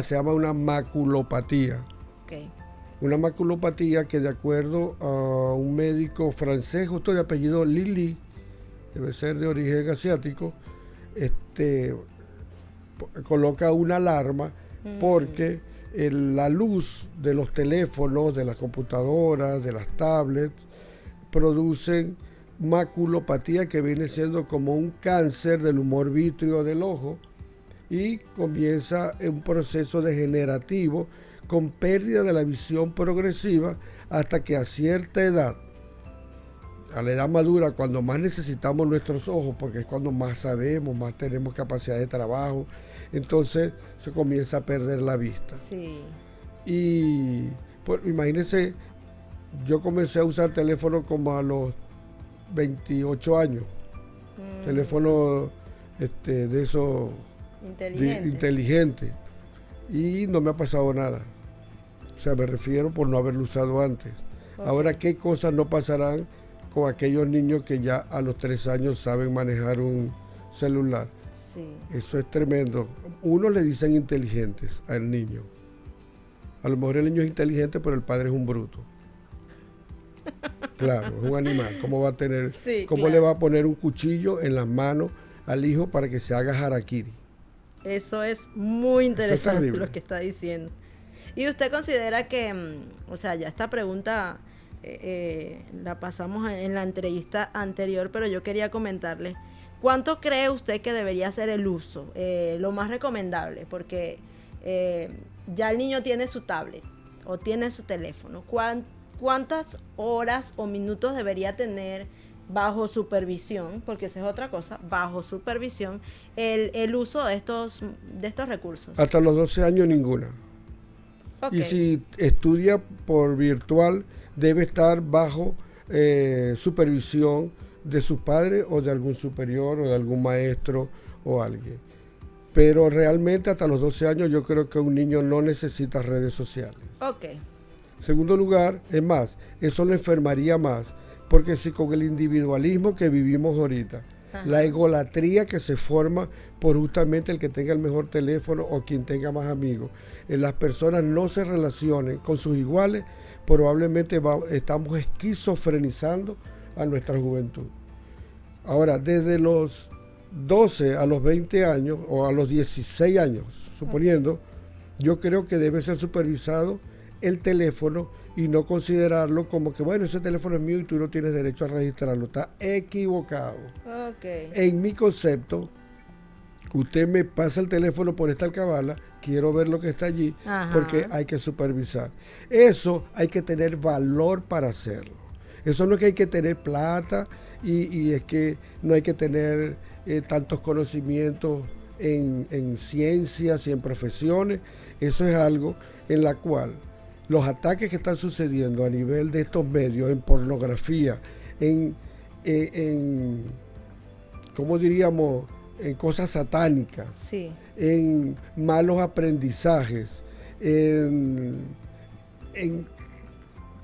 se llama una maculopatía. Una maculopatía que, de acuerdo a un médico francés, justo de apellido Lilly, debe ser de origen asiático, coloca una alarma porque la luz de los teléfonos, de las computadoras, de las tablets, producen maculopatía, que viene siendo como un cáncer del humor vítreo del ojo, y comienza un proceso degenerativo con pérdida de la visión progresiva hasta que a cierta edad, a la edad madura, cuando más necesitamos nuestros ojos, porque es cuando más sabemos, más tenemos capacidad de trabajo, entonces se comienza a perder la vista. Y pues, imagínense, yo comencé a usar teléfono como a los 28 años. Teléfono de esos inteligente. Y no me ha pasado nada. O sea, me refiero por no haberlo usado antes. Okay. Ahora, ¿qué cosas no pasarán con aquellos niños que ya a los 3 años saben manejar un celular? Sí. Eso es tremendo. Uno le dicen inteligentes al niño. A lo mejor el niño es inteligente, pero el padre es un bruto. Claro, es un animal. ¿Cómo va a tener? Sí, ¿cómo le va a poner un cuchillo en las manos al hijo para que se haga harakiri? Eso es muy interesante lo que está diciendo. ¿Y usted considera que, o sea, ya esta pregunta la pasamos en la entrevista anterior, pero yo quería comentarle, ¿cuánto cree usted que debería ser el uso? Lo más recomendable, porque ya el niño tiene su tablet o tiene su teléfono. ¿Cuántas horas o minutos debería tener bajo supervisión? Porque esa es otra cosa, bajo supervisión, el uso de estos recursos. Hasta los 12 años ninguna. Okay. Y si estudia por virtual, debe estar bajo supervisión de sus padres o de algún superior o de algún maestro o alguien. Pero realmente hasta los 12 años yo creo que un niño no necesita redes sociales. Okay. Segundo lugar, es más, eso lo enfermaría más, porque si con el individualismo que vivimos ahorita, ajá, la egolatría que se forma por justamente el que tenga el mejor teléfono o quien tenga más amigos, las personas no se relacionen con sus iguales, probablemente estamos esquizofrenizando a nuestra juventud. Ahora, desde los 12 a los 20 años o a los 16 años, suponiendo, yo creo que debe ser supervisado el teléfono y no considerarlo como que, bueno, ese teléfono es mío y tú no tienes derecho a registrarlo. Está equivocado. Okay. En mi concepto, usted me pasa el teléfono por esta alcabala, quiero ver lo que está allí, ajá, porque hay que supervisar. Eso hay que tener valor para hacerlo. Eso no es que hay que tener plata y es que no hay que tener tantos conocimientos en ciencias y en profesiones. Eso es algo en la cual los ataques que están sucediendo a nivel de estos medios, en pornografía, en ¿cómo diríamos?, en cosas satánicas, sí, en malos aprendizajes, en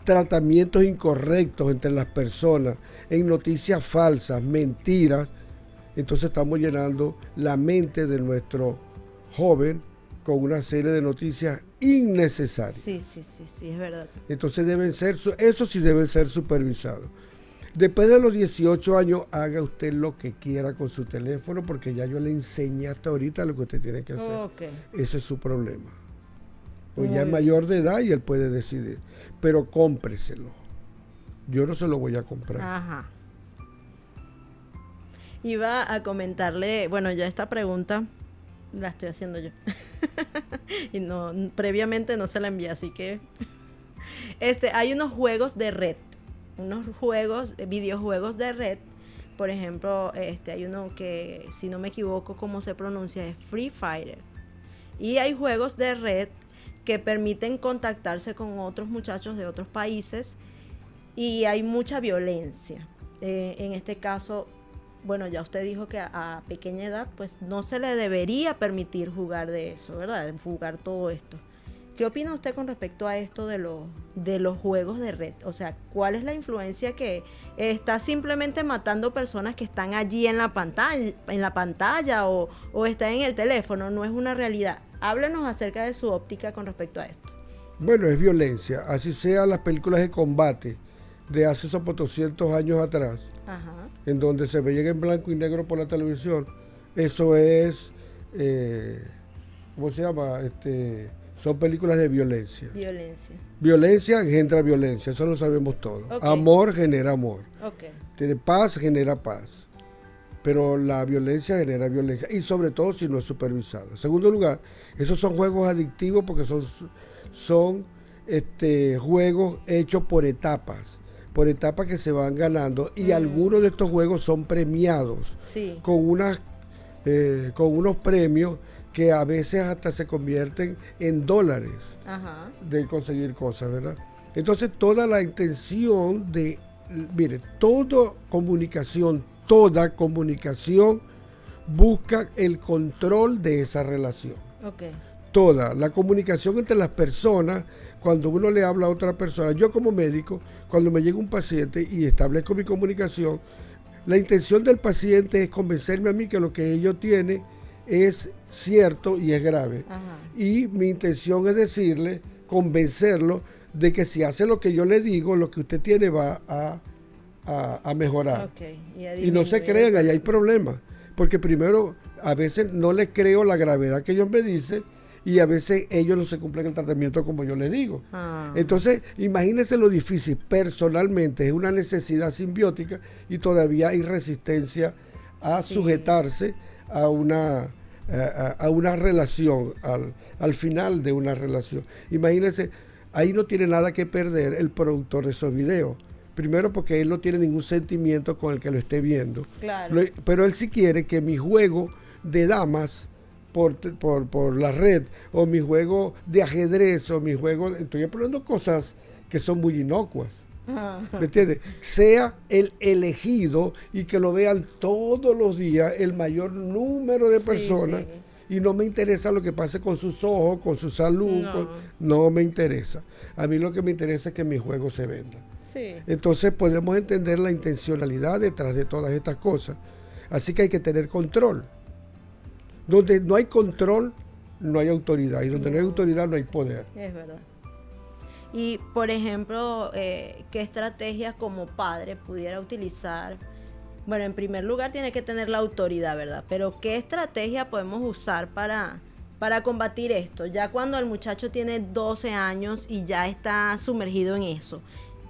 tratamientos incorrectos entre las personas, en noticias falsas, mentiras. Entonces estamos llenando la mente de nuestro joven con una serie de noticias innecesarias. Sí, es verdad. Entonces eso sí deben ser supervisados. Después de los 18 años, haga usted lo que quiera con su teléfono, porque ya yo le enseñé hasta ahorita lo que usted tiene que hacer. Okay. Ese es su problema. Pues ya es mayor de edad y él puede decidir. Pero cómpreselo. Yo no se lo voy a comprar. Ajá. Iba a comentarle, bueno, ya esta pregunta la estoy haciendo yo. Y no, previamente no se la envié, así que hay unos juegos de red. Videojuegos de red. Por ejemplo, hay uno que, si no me equivoco cómo se pronuncia, es Free Fire. Y hay juegos de red que permiten contactarse con otros muchachos de otros países y hay mucha violencia. En este caso, bueno, ya usted dijo que a pequeña edad pues no se le debería permitir jugar de eso, ¿verdad? Jugar todo esto. ¿Qué opina usted con respecto a esto de los juegos de red? O sea, ¿cuál es la influencia que está simplemente matando personas que están allí en la pantalla o está en el teléfono? No es una realidad. Háblanos acerca de su óptica con respecto a esto. Bueno, es violencia. Así sea las películas de combate de hace esos 200 años atrás, ajá, en donde se veían en blanco y negro por la televisión. Eso es, ¿cómo se llama? Son películas de violencia. Violencia engendra violencia, eso lo sabemos todos. Okay. Amor genera amor. Okay. Paz genera paz. Pero la violencia genera violencia. Y sobre todo si no es supervisada. En segundo lugar, esos son juegos adictivos porque son juegos hechos por etapas que se van ganando. Y algunos de estos juegos son premiados, sí, con unos premios que a veces hasta se convierten en dólares, ajá, de conseguir cosas, ¿verdad? Entonces toda la intención toda comunicación busca el control de esa relación. Okay. Toda la comunicación entre las personas, cuando uno le habla a otra persona, yo como médico, cuando me llega un paciente y establezco mi comunicación, la intención del paciente es convencerme a mí que lo que ellos tienen es cierto y es grave. Ajá. Y mi intención es decirle, convencerlo de que si hace lo que yo le digo, lo que usted tiene va a mejorar. Okay. Y no se crean, ahí hay problemas. Porque primero, a veces no les creo la gravedad que ellos me dicen y a veces ellos no se cumplen el tratamiento como yo les digo. Entonces, imagínense lo difícil. Personalmente es una necesidad simbiótica y todavía hay resistencia a sujetarse a una relación, al final de una relación. Imagínense, ahí no tiene nada que perder el productor de esos videos. Primero porque él no tiene ningún sentimiento con el que lo esté viendo. Claro. Pero él sí quiere que mi juego de damas por la red, o mi juego de ajedrez, o mi juego... Estoy poniendo cosas que son muy inocuas. ¿Me entiendes? Sea el elegido y que lo vean todos los días el mayor número de personas. Sí. Y no me interesa lo que pase con sus ojos, con su salud. No me interesa. A mí lo que me interesa es que mi juego se venda. Sí. Entonces podemos entender la intencionalidad detrás de todas estas cosas. Así que hay que tener control. Donde no hay control, no hay autoridad. Y donde no hay autoridad, no hay poder. Es verdad. Y, por ejemplo, ¿qué estrategias como padre pudiera utilizar? Bueno, en primer lugar tiene que tener la autoridad, ¿verdad? Pero ¿qué estrategia podemos usar para combatir esto? Ya cuando el muchacho tiene 12 años y ya está sumergido en eso,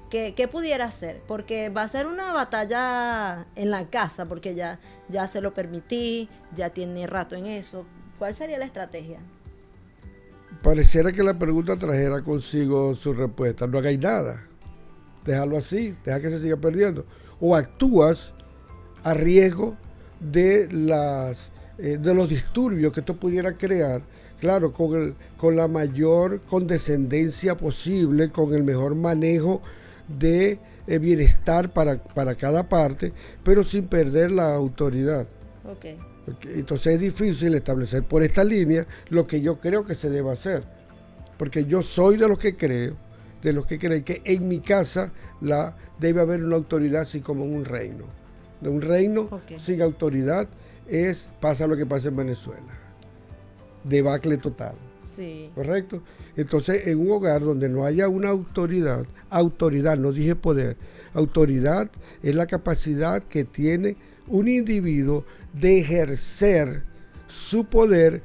¿qué pudiera hacer? Porque va a ser una batalla en la casa, porque ya se lo permití, ya tiene rato en eso. ¿Cuál sería la estrategia? Pareciera que la pregunta trajera consigo su respuesta. No hagáis nada. Déjalo así, deja que se siga perdiendo. O actúas a riesgo de los disturbios que esto pudiera crear. Claro, con la mayor condescendencia posible, con el mejor manejo de bienestar para cada parte, pero sin perder la autoridad. Okay. Entonces es difícil establecer por esta línea lo que yo creo que se debe hacer, porque yo soy de los que creen que en mi casa debe haber una autoridad así como en un reino. De un reino sin autoridad pasa lo que pasa en Venezuela, debacle total. Sí. ¿Correcto? Entonces, en un hogar donde no haya una autoridad, no dije poder, autoridad es la capacidad que tiene un individuo de ejercer su poder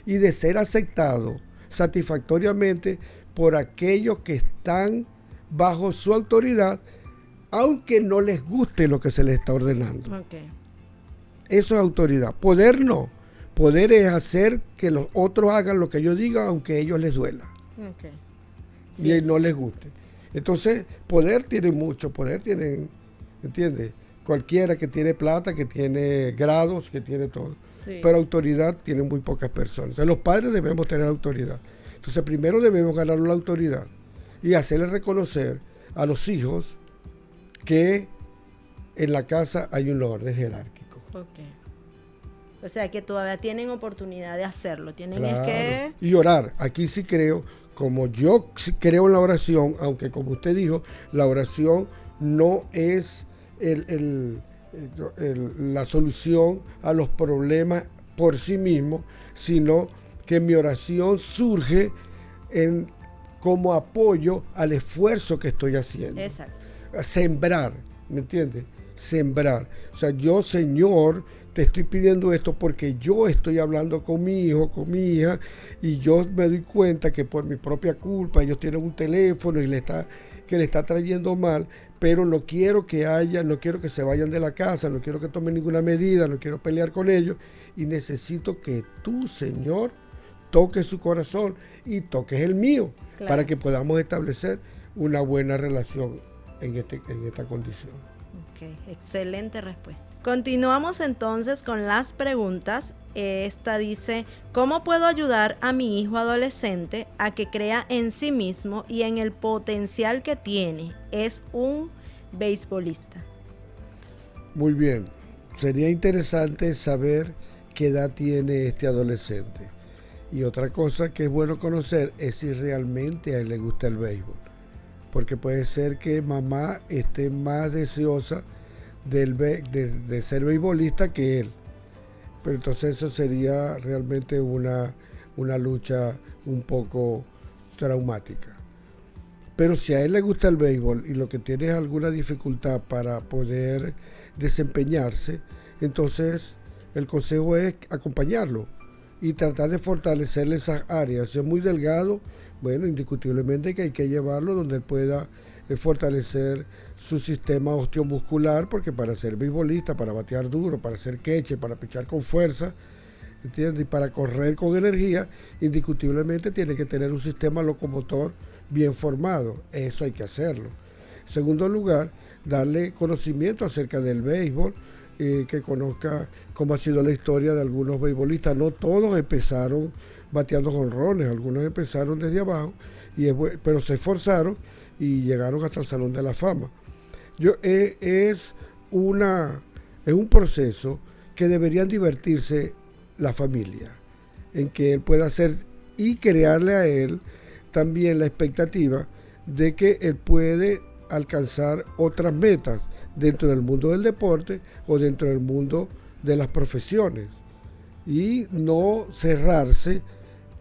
y de ser aceptado satisfactoriamente por aquellos que están bajo su autoridad, aunque no les guste lo que se les está ordenando. Okay. Eso es autoridad. Poder no. Poder es hacer que los otros hagan lo que yo diga, aunque a ellos les duela. Okay. Y no les guste. Entonces, poder tiene mucho. Poder tiene, ¿entiendes? Cualquiera que tiene plata, que tiene grados, que tiene todo. Sí. Pero autoridad tiene muy pocas personas. Entonces, los padres debemos tener autoridad. Entonces, primero debemos ganar la autoridad y hacerle reconocer a los hijos que en la casa hay un orden jerárquico. Okay. O sea que todavía tienen oportunidad de hacerlo. Tienen Claro. que... Y orar. Aquí sí creo, como yo sí creo en la oración, aunque como usted dijo, la oración no es la solución a los problemas por sí mismo, sino que mi oración surge como apoyo al esfuerzo que estoy haciendo. Exacto. Sembrar, ¿me entiendes? Sembrar. O sea, yo, Señor, te estoy pidiendo esto porque yo estoy hablando con mi hijo, con mi hija, y yo me doy cuenta que por mi propia culpa ellos tienen un teléfono que le está trayendo mal, pero no quiero que se vayan de la casa, no quiero que tomen ninguna medida, no quiero pelear con ellos, y necesito que tú, Señor, toques su corazón y toques el mío, claro, para que podamos establecer una buena relación en esta condición. Ok, excelente respuesta. Continuamos entonces con las preguntas. Esta dice, ¿cómo puedo ayudar a mi hijo adolescente a que crea en sí mismo y en el potencial que tiene? Es un beisbolista. Muy bien. Sería interesante saber qué edad tiene este adolescente. Y otra cosa que es bueno conocer es si realmente a él le gusta el béisbol. Porque puede ser que mamá esté más deseosa de ser beisbolista que él. Pero entonces eso sería realmente una lucha un poco traumática. Pero si a él le gusta el béisbol y lo que tiene es alguna dificultad para poder desempeñarse, entonces el consejo es acompañarlo y tratar de fortalecerle esas áreas. Si es muy delgado, bueno, indiscutiblemente que hay que llevarlo donde él pueda fortalecer su sistema osteomuscular, porque para ser beisbolista, para batear duro, para hacer catcher, para pichar con fuerza, ¿entiendes? Y para correr con energía, indiscutiblemente tiene que tener un sistema locomotor bien formado. Eso hay que hacerlo. En segundo lugar, darle conocimiento acerca del béisbol, que conozca cómo ha sido la historia de algunos beisbolistas. No todos empezaron bateando jonrones, algunos empezaron desde abajo, pero se esforzaron y llegaron hasta el Salón de la Fama. Es un proceso que deberían divertirse la familia, en que él pueda hacer y crearle a él también la expectativa de que él puede alcanzar otras metas dentro del mundo del deporte o dentro del mundo de las profesiones, y no cerrarse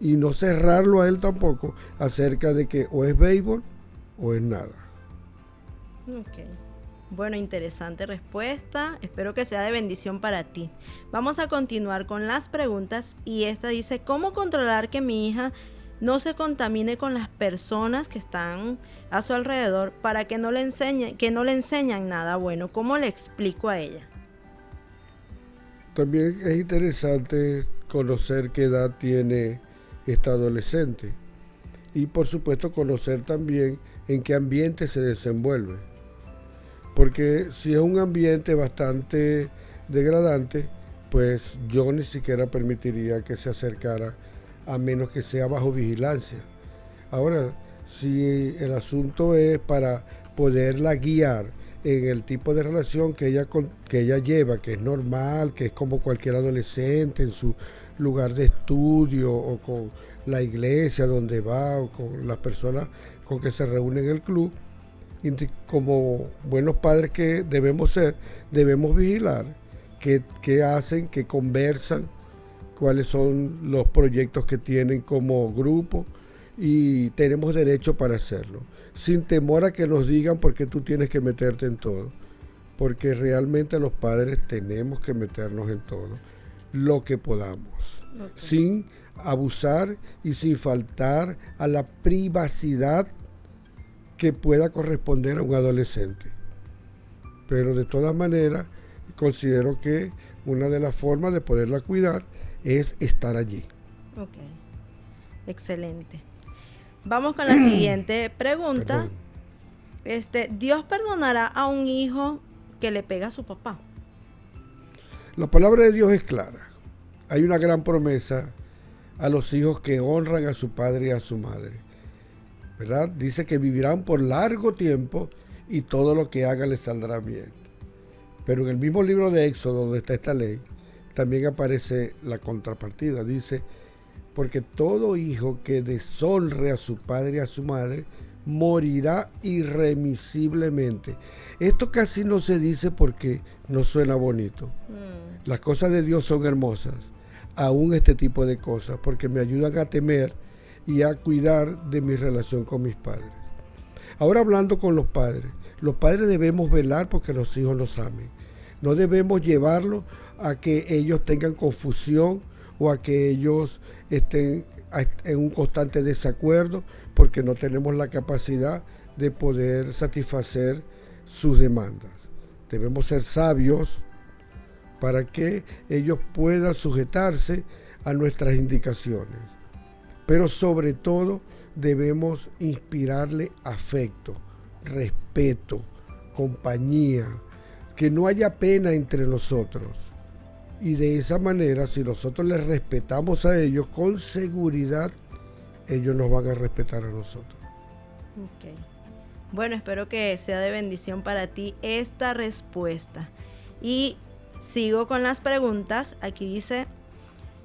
y no cerrarlo a él tampoco acerca de que o es béisbol o es nada. Ok. Bueno, interesante respuesta. Espero que sea de bendición para ti. Vamos a continuar con las preguntas y esta dice: ¿cómo controlar que mi hija no se contamine con las personas que están a su alrededor para que no le enseñan nada bueno? ¿Cómo le explico a ella? También es interesante conocer qué edad tiene esta adolescente y por supuesto conocer también en qué ambiente se desenvuelve. Porque si es un ambiente bastante degradante, pues yo ni siquiera permitiría que se acercara, a menos que sea bajo vigilancia. Ahora, si el asunto es para poderla guiar en el tipo de relación que ella lleva, que es normal, que es como cualquier adolescente en su lugar de estudio o con la iglesia donde va o con las personas con que se reúne en el club, como buenos padres que debemos ser, debemos vigilar qué hacen, qué conversan, cuáles son los proyectos que tienen como grupo, y tenemos derecho para hacerlo, sin temor a que nos digan por qué tú tienes que meterte en todo, porque realmente los padres tenemos que meternos en todo lo que podamos, sin abusar y sin faltar a la privacidad que pueda corresponder a un adolescente. Pero de todas maneras, considero que una de las formas de poderla cuidar es estar allí. Ok, excelente. Vamos con la siguiente pregunta. ¿Dios perdonará a un hijo que le pega a su papá? La palabra de Dios es clara. Hay una gran promesa a los hijos que honran a su padre y a su madre, ¿verdad? Dice que vivirán por largo tiempo y todo lo que hagan les saldrá bien. Pero en el mismo libro de Éxodo, donde está esta ley, también aparece la contrapartida. Dice: porque todo hijo que deshonre a su padre y a su madre morirá irremisiblemente. Esto casi no se dice porque no suena bonito. Las cosas de Dios son hermosas, aún este tipo de cosas, porque me ayudan a temer y a cuidar de mi relación con mis padres. Ahora, hablando con los padres debemos velar porque los hijos nos amen. No debemos llevarlos a que ellos tengan confusión o a que ellos estén en un constante desacuerdo, porque no tenemos la capacidad de poder satisfacer sus demandas. Debemos ser sabios para que ellos puedan sujetarse a nuestras indicaciones. Pero sobre todo debemos inspirarle afecto, respeto, compañía, que no haya pena entre nosotros. Y de esa manera, si nosotros les respetamos a ellos con seguridad, ellos nos van a respetar a nosotros. Okay. Bueno, espero que sea de bendición para ti esta respuesta. Y sigo con las preguntas. Aquí dice,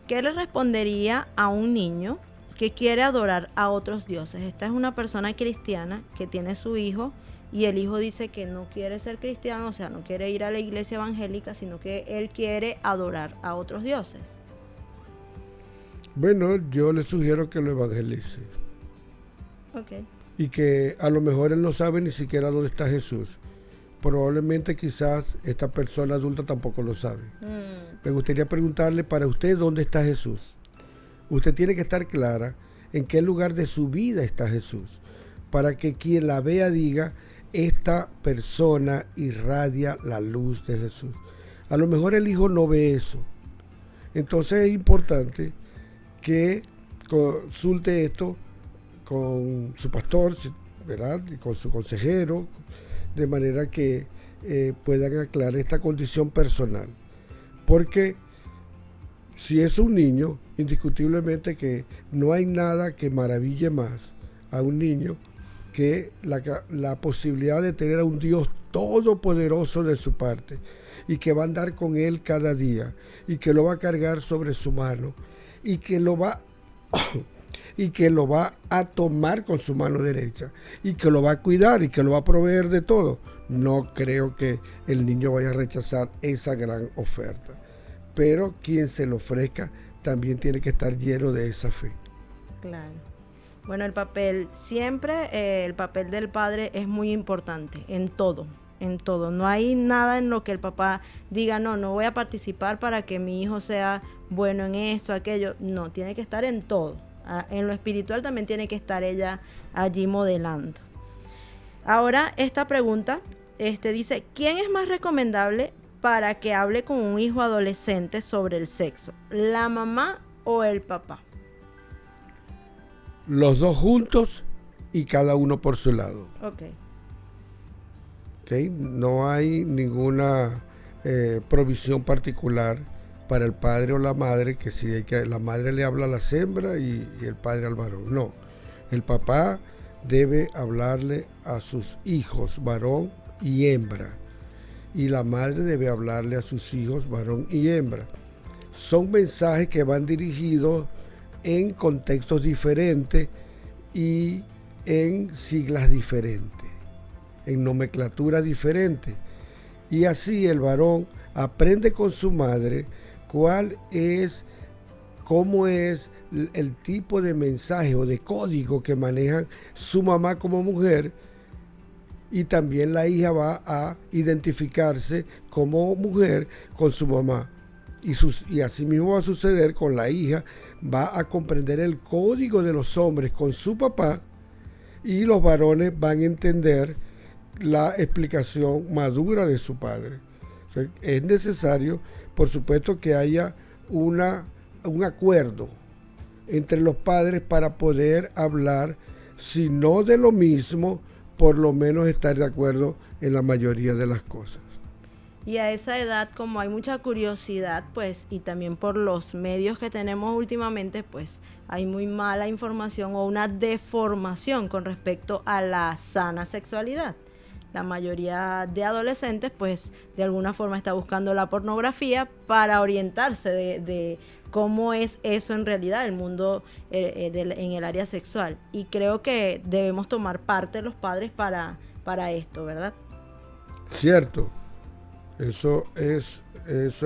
¿qué le respondería a un niño que quiere adorar a otros dioses? Esta es una persona cristiana que tiene su hijo y el hijo dice que no quiere ser cristiano, o sea, no quiere ir a la iglesia evangélica, sino que él quiere adorar a otros dioses. Bueno, yo le sugiero que lo evangelice. Ok. Y que a lo mejor él no sabe ni siquiera dónde está Jesús. Probablemente quizás esta persona adulta tampoco lo sabe. Me gustaría preguntarle para usted dónde está Jesús. Usted tiene que estar clara en qué lugar de su vida está Jesús, para que quien la vea diga, esta persona irradia la luz de Jesús. A lo mejor el hijo no ve eso. Entonces es importante que consulte esto con su pastor, ¿verdad? Y con su consejero, de manera que puedan aclarar esta condición personal. Porque si es un niño, indiscutiblemente que no hay nada que maraville más a un niño que la posibilidad de tener a un Dios todopoderoso de su parte y que va a andar con él cada día y que lo va a cargar sobre su mano y que lo va a tomar con su mano derecha y que lo va a cuidar y que lo va a proveer de todo. No creo que el niño vaya a rechazar esa gran oferta, pero quien se lo ofrezca también tiene que estar lleno de esa fe. Claro. Bueno, el papel del padre es muy importante en todo. No hay nada en lo que el papá diga, no voy a participar para que mi hijo sea bueno en esto, aquello. No, tiene que estar en todo. En lo espiritual también tiene que estar ella allí modelando. Ahora, esta pregunta dice, ¿quién es más recomendable para que hable con un hijo adolescente sobre el sexo? ¿La mamá o el papá? Los dos juntos y cada uno por su lado. Okay. No hay ninguna provisión particular para el padre o la madre, que si que la madre le habla a la hembra y el padre al varón. No, el papá debe hablarle a sus hijos, varón y hembra, y la madre debe hablarle a sus hijos, varón y hembra. Son mensajes que van dirigidos en contextos diferentes y en siglas diferentes, en nomenclatura diferente. Y así el varón aprende con su madre cómo es el tipo de mensaje o de código que manejan su mamá como mujer, y también la hija va a identificarse como mujer con su mamá. Y así mismo va a suceder con la hija, va a comprender el código de los hombres con su papá, y los varones van a entender la explicación madura de su padre. O sea, es necesario, por supuesto, que haya un acuerdo entre los padres para poder hablar, si no de lo mismo, por lo menos estar de acuerdo en la mayoría de las cosas. Y a esa edad, como hay mucha curiosidad, pues, y también por los medios que tenemos últimamente, pues, hay muy mala información o una deformación con respecto a la sana sexualidad. La mayoría de adolescentes, pues, de alguna forma está buscando la pornografía para orientarse de cómo es eso en realidad, el mundo en el área sexual. Y creo que debemos tomar parte los padres para esto, ¿verdad? Cierto. Eso es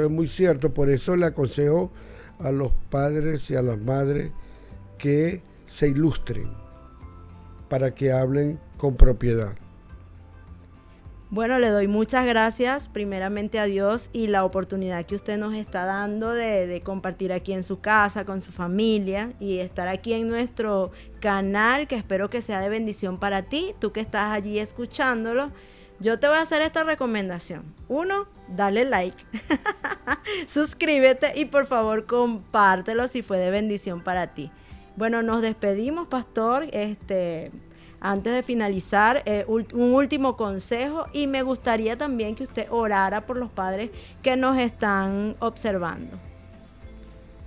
muy cierto. Por eso le aconsejo a los padres y a las madres que se ilustren para que hablen con propiedad. Bueno, le doy muchas gracias primeramente a Dios y la oportunidad que usted nos está dando de compartir aquí en su casa, con su familia, y estar aquí en nuestro canal, que espero que sea de bendición para ti, tú que estás allí escuchándolo. Yo te voy a hacer esta recomendación. 1, dale like, suscríbete y por favor compártelo si fue de bendición para ti. Bueno, nos despedimos, pastor. Antes de finalizar, un último consejo, y me gustaría también que usted orara por los padres que nos están observando.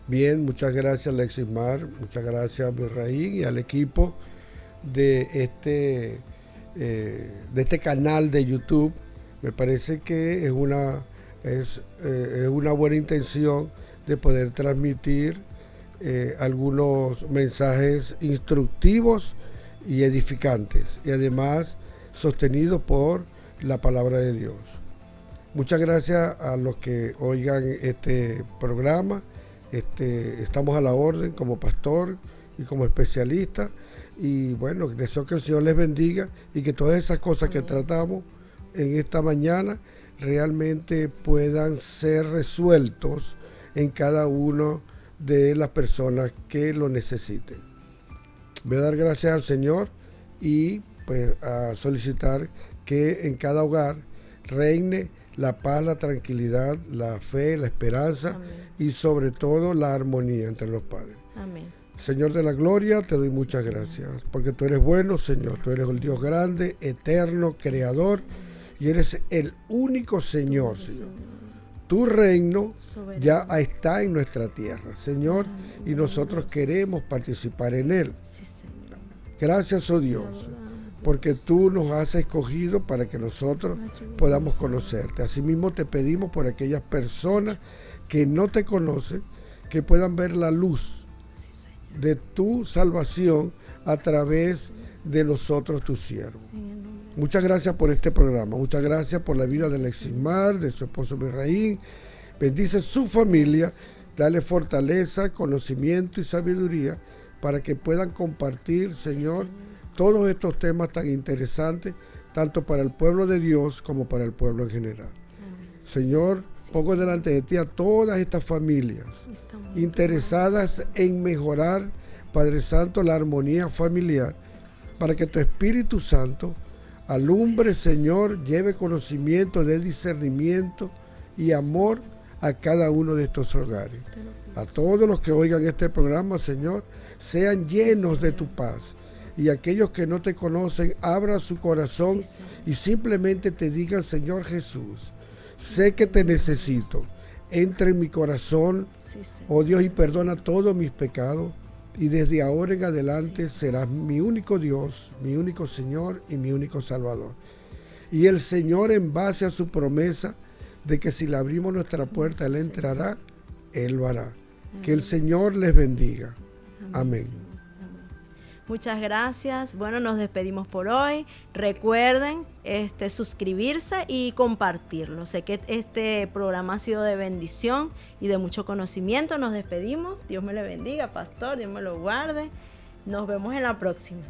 Bien, muchas gracias, Lexismar, muchas gracias a Birraín y al equipo de este canal de YouTube. Me parece que es una Es una buena intención de poder transmitir algunos mensajes instructivos y edificantes, y además sostenidos por la palabra de Dios. Muchas gracias a los que oigan este programa. Estamos a la orden como pastor y como especialista, y bueno, deseo que el Señor les bendiga y que todas esas cosas que tratamos en esta mañana realmente puedan ser resueltos en cada uno de las personas que lo necesiten. Voy a dar gracias al Señor y pues a solicitar que en cada hogar reine la paz, la tranquilidad, la fe, la esperanza. Amén. Y sobre todo la armonía entre los padres. Amén. Señor de la gloria, te doy muchas gracias, porque tú eres bueno, Señor. Tú eres el Dios grande, eterno, creador, y eres el único Señor, Señor. Tu reino ya está en nuestra tierra, Señor, y nosotros queremos participar en él. Gracias, oh Dios, porque tú nos has escogido para que nosotros podamos conocerte. Asimismo te pedimos por aquellas personas que no te conocen, que puedan ver la luz de tu salvación a través de nosotros, tus siervos. Muchas gracias por este programa, muchas gracias por la vida de Alexismar, de su esposo Misraín. Bendice su familia, dale fortaleza, conocimiento y sabiduría para que puedan compartir, Señor, todos estos temas tan interesantes, tanto para el pueblo de Dios como para el pueblo en general. Señor, pongo delante de ti a todas estas familias interesadas en mejorar, Padre Santo, la armonía familiar, para que tu Espíritu Santo alumbre, Señor, lleve conocimiento de discernimiento y amor a cada uno de estos hogares. A todos los que oigan este programa, Señor, sean llenos de tu paz. Y aquellos que no te conocen, abran su corazón y simplemente te digan: Señor Jesús, sé que te necesito. Entra en mi corazón, oh Dios, y perdona todos mis pecados. Y desde ahora en adelante serás mi único Dios, mi único Señor y mi único Salvador. Y el Señor, en base a su promesa de que si le abrimos nuestra puerta, Él entrará, Él lo hará. Que el Señor les bendiga. Amén. Muchas gracias. Bueno, nos despedimos por hoy. Recuerden suscribirse y compartirlo. Sé que este programa ha sido de bendición y de mucho conocimiento. Nos despedimos. Dios me le bendiga, pastor. Dios me lo guarde. Nos vemos en la próxima.